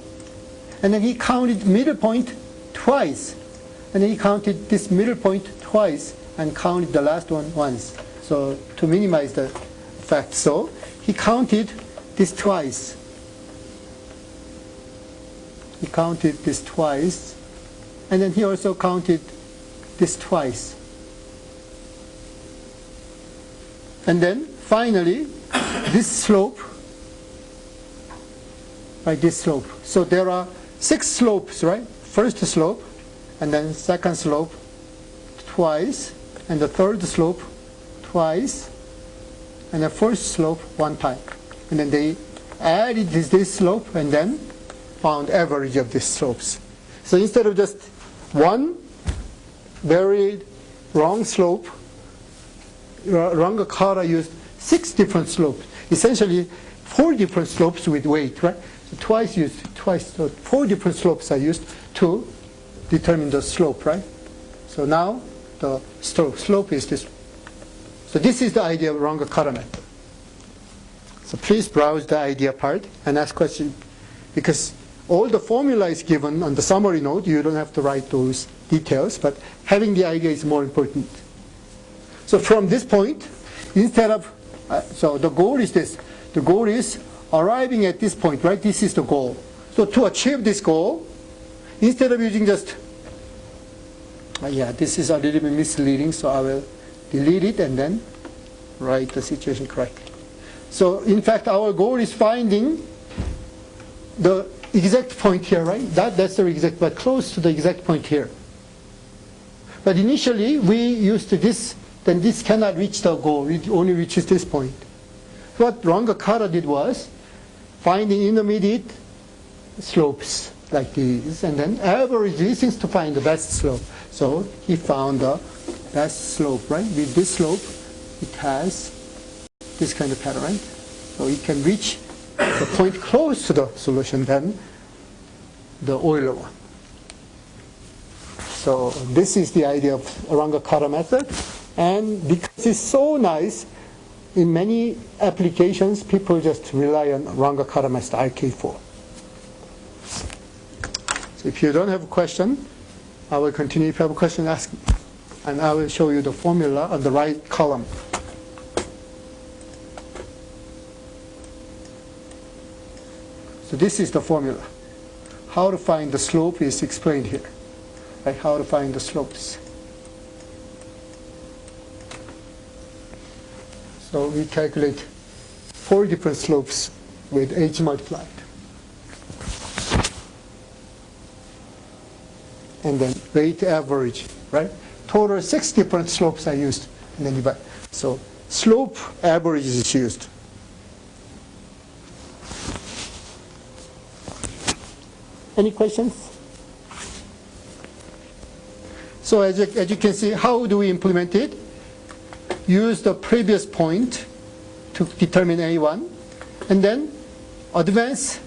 and then he counted middle point twice, and then he counted this middle point twice, and counted the last one once. So to minimize the effect, so he counted this twice. He counted this twice, and then he also counted this twice. And then finally, this slope, right, this slope. So there are 6 slopes, right? First slope, and then second slope twice, and the third slope twice, and the first slope one time. And then they added this slope and then found average of these slopes. So instead of just one very wrong slope, Runge-Kutta used 6 different slopes. Essentially 4 different slopes with weight, right? So so 4 different slopes are used to determine the slope, right? So now the slope is this. So this is the idea of Runge-Kutta method. So please browse the idea part and ask questions, because all the formula is given on the summary note. You don't have to write those details, but having the idea is more important. So from this point, instead of, so the goal is this. The goal is arriving at this point, right? This is the goal. So to achieve this goal, instead of using just, this is a little bit misleading, so I will delete it and then write the situation correctly. So in fact, our goal is finding the exact point here, right? That's the exact, but close to the exact point here. But initially, we used this, then this cannot reach the goal. It only reaches this point. What Runge-Kutta did was finding intermediate slopes like these, and then average these things to find the best slope. So he found the best slope, right? With this slope, it has this kind of pattern, right? So it can reach the point close to the solution than the Euler one. So this is the idea of Runge-Kutta method. And because it's so nice, in many applications, people just rely on Runge-Kutta method, RK4. So if you don't have a question, I will continue. If you have a question, ask me. And I will show you the formula on the right column. So this is the formula. How to find the slope is explained here. Right? How to find the slopes. So we calculate 4 different slopes with h multiplied. And then weight average, right? Total 6 different slopes are used. And then divide. So slope average is used. Any questions? So as you can see, how do we implement it? Use the previous point to determine A1, and then advance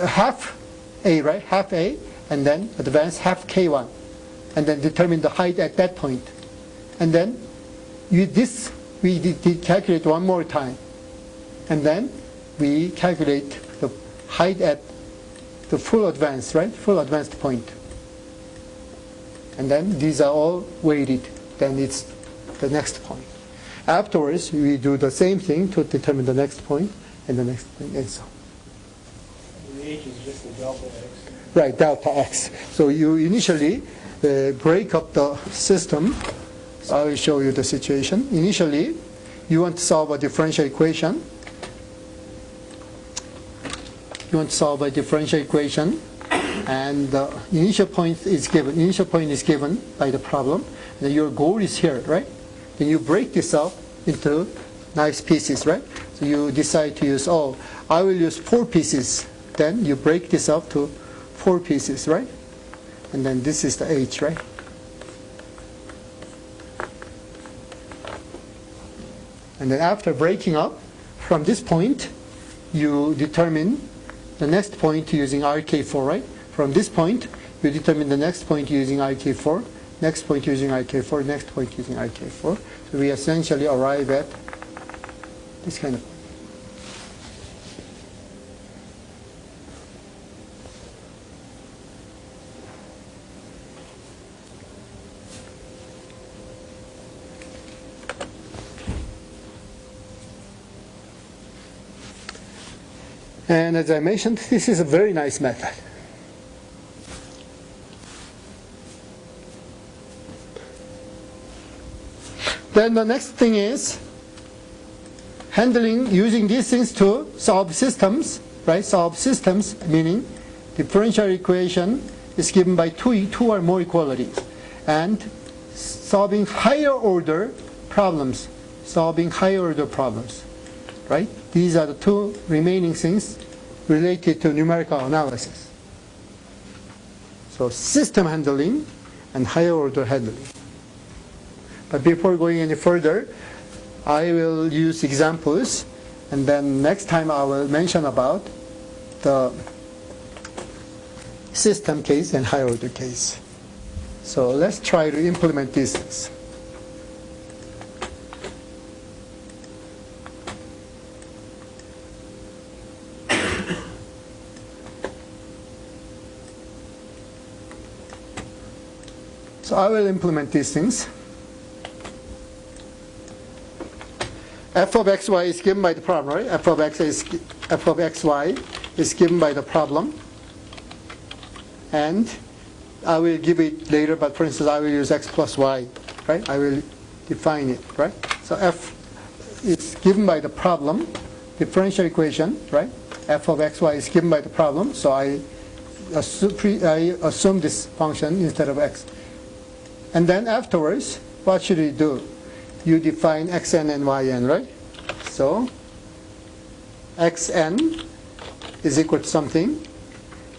half A, right? Half A, and then advance half K1, and then determine the height at that point. And then we calculate one more time, and then we calculate the height at the full advance, right? Full advanced point. And then these are all weighted. Then it's the next point. Afterwards, we do the same thing to determine the next point and the next point, and so on. The h is just the delta x. Right, delta x. So you initially break up the system. So I will show you the situation. Initially, you want to solve a differential equation. And the initial point is given. Initial point is given by the problem. And your goal is here, right? Then you break this up into nice pieces, right? So you decide to use, I will use 4 pieces. Then you break this up to 4 pieces, right? And then this is the h, right? And then after breaking up, from this point, you determine the next point using RK4, right? From this point, you determine the next point using RK4, next point using RK4, next point using RK4. So we essentially arrive at this kind of point. And as I mentioned, this is a very nice method. Then the next thing is using these things to solve systems, right? Solve systems, meaning differential equation is given by two or more equalities. And solving higher order problems, right? These are the 2 remaining things related to numerical analysis. So system handling and higher order handling. But before going any further, I will use examples, and then next time I will mention about the system case and higher order case. So let's try to implement these things. So I will implement these things. F of xy is given by the problem, right? F of xy is given by the problem. And I will give it later, but for instance, I will use x plus y, right? I will define it, right? So f is given by the problem, differential equation, right? F of xy is given by the problem, so I assume this function instead of x. And then afterwards, what should we do? You define xn and yn, right? So xn is equal to something,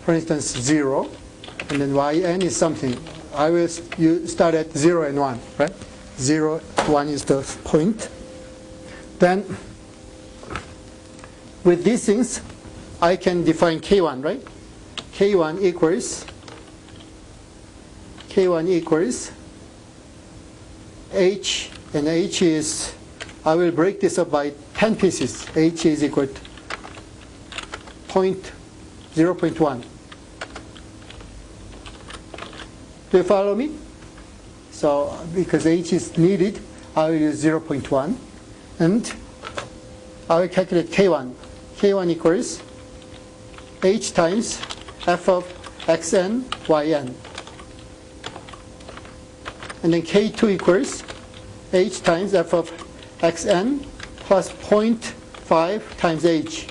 for instance 0, and then yn is something. You start at 0 and 1, right? 0, 1 is the point. Then with these things, I can define k1, right? k1 equals h, and h is I will break this up by 10 pieces. H is equal to 0.1. Do you follow me? So because H is needed, I will use 0.1. And I will calculate K1. K1 equals H times f of xn, yn. And then K2 equals H times f of xn plus 0.5 times H.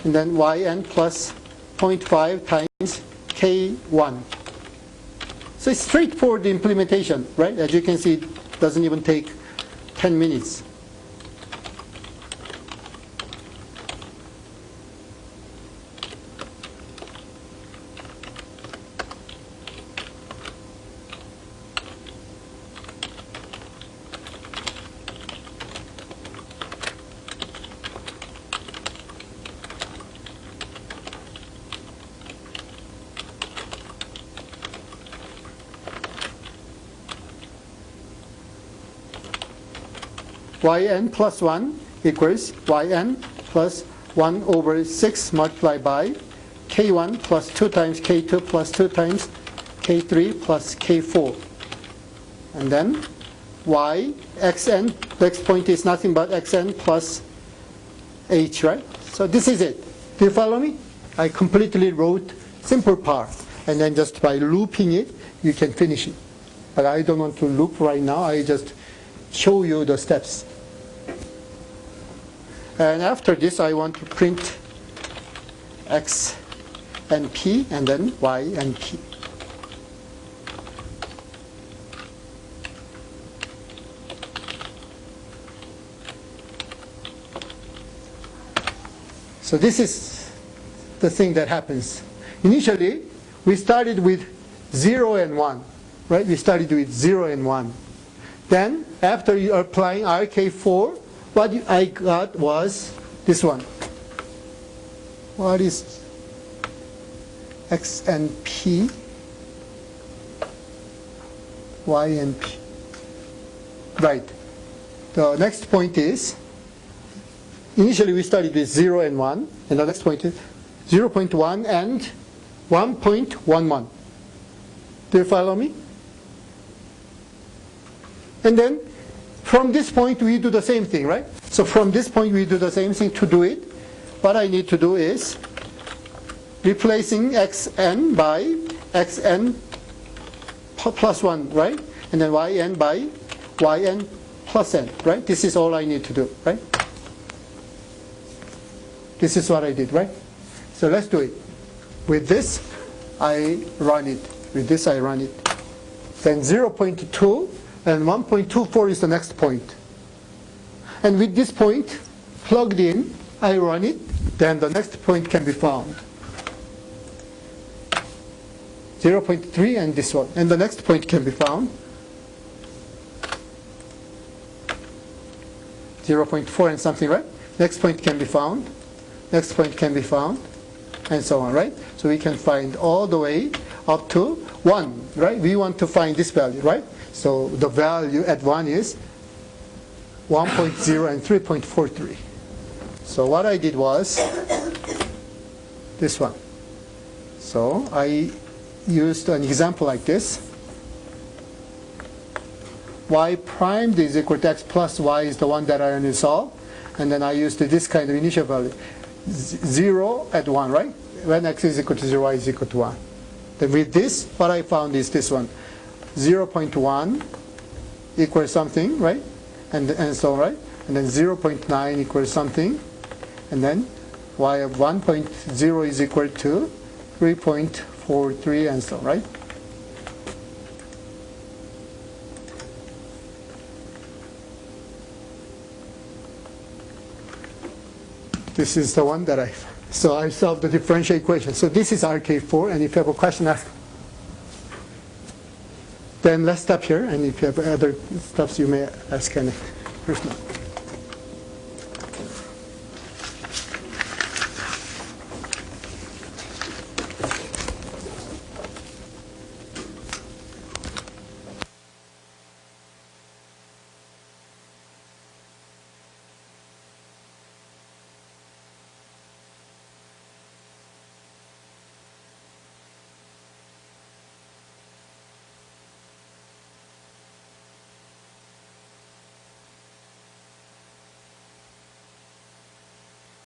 And then yn plus 0.5 times K1. So it's straightforward implementation, right? As you can see, it doesn't even take 10 minutes. Yn plus 1 equals Yn plus 1 over 6 multiplied by K1 plus 2 times K2 plus 2 times K3 plus K4. And then Y, Xn, next point is nothing but Xn plus H, right? So this is it. Do you follow me? I completely wrote simple part. And then just by looping it, you can finish it. But I don't want to loop right now. I just show you the steps. And after this, I want to print X and P, and then Y and P. So this is the thing that happens. Initially, we started with 0 and 1, right? We started with 0 and 1. Then, after you are applying RK4, what I got was this one. What is X and P? Y and P. Right. The next point is, initially we started with 0 and 1, and the next point is 0.1 and 1.11. Do you follow me? And then, from this point, we do the same thing, right? So from this point, we do the same thing. To do it, what I need to do is replacing xn by xn plus 1, right? And then yn by yn plus n, right? This is all I need to do, right? This is what I did, right? So let's do it. With this, I run it. With this, I run it. Then 0.2. And 1.24 is the next point. And with this point plugged in, I run it, then the next point can be found. 0.3 and this one. And the next point can be found. 0.4 and something, right? Next point can be found. Next point can be found. And so on, right? So we can find all the way up to 1, right? We want to find this value, right? So the value at 1 is 1.0 and 3.43. So what I did was this one. So I used an example like this. Y primed is equal to x plus y is the one that I only solve. And then I used this kind of initial value. 0 at 1, right? When x is equal to 0, y is equal to 1. Then with this, what I found is this one. 0.1 equals something, right? And so, right? And then 0.9 equals something. And then y of 1.0 is equal to 3.43 and so, right? This is the one that so I solved the differential equation. So this is RK4, and if you have a question, ask. Then let's stop here, and if you have other stuff, you may ask any.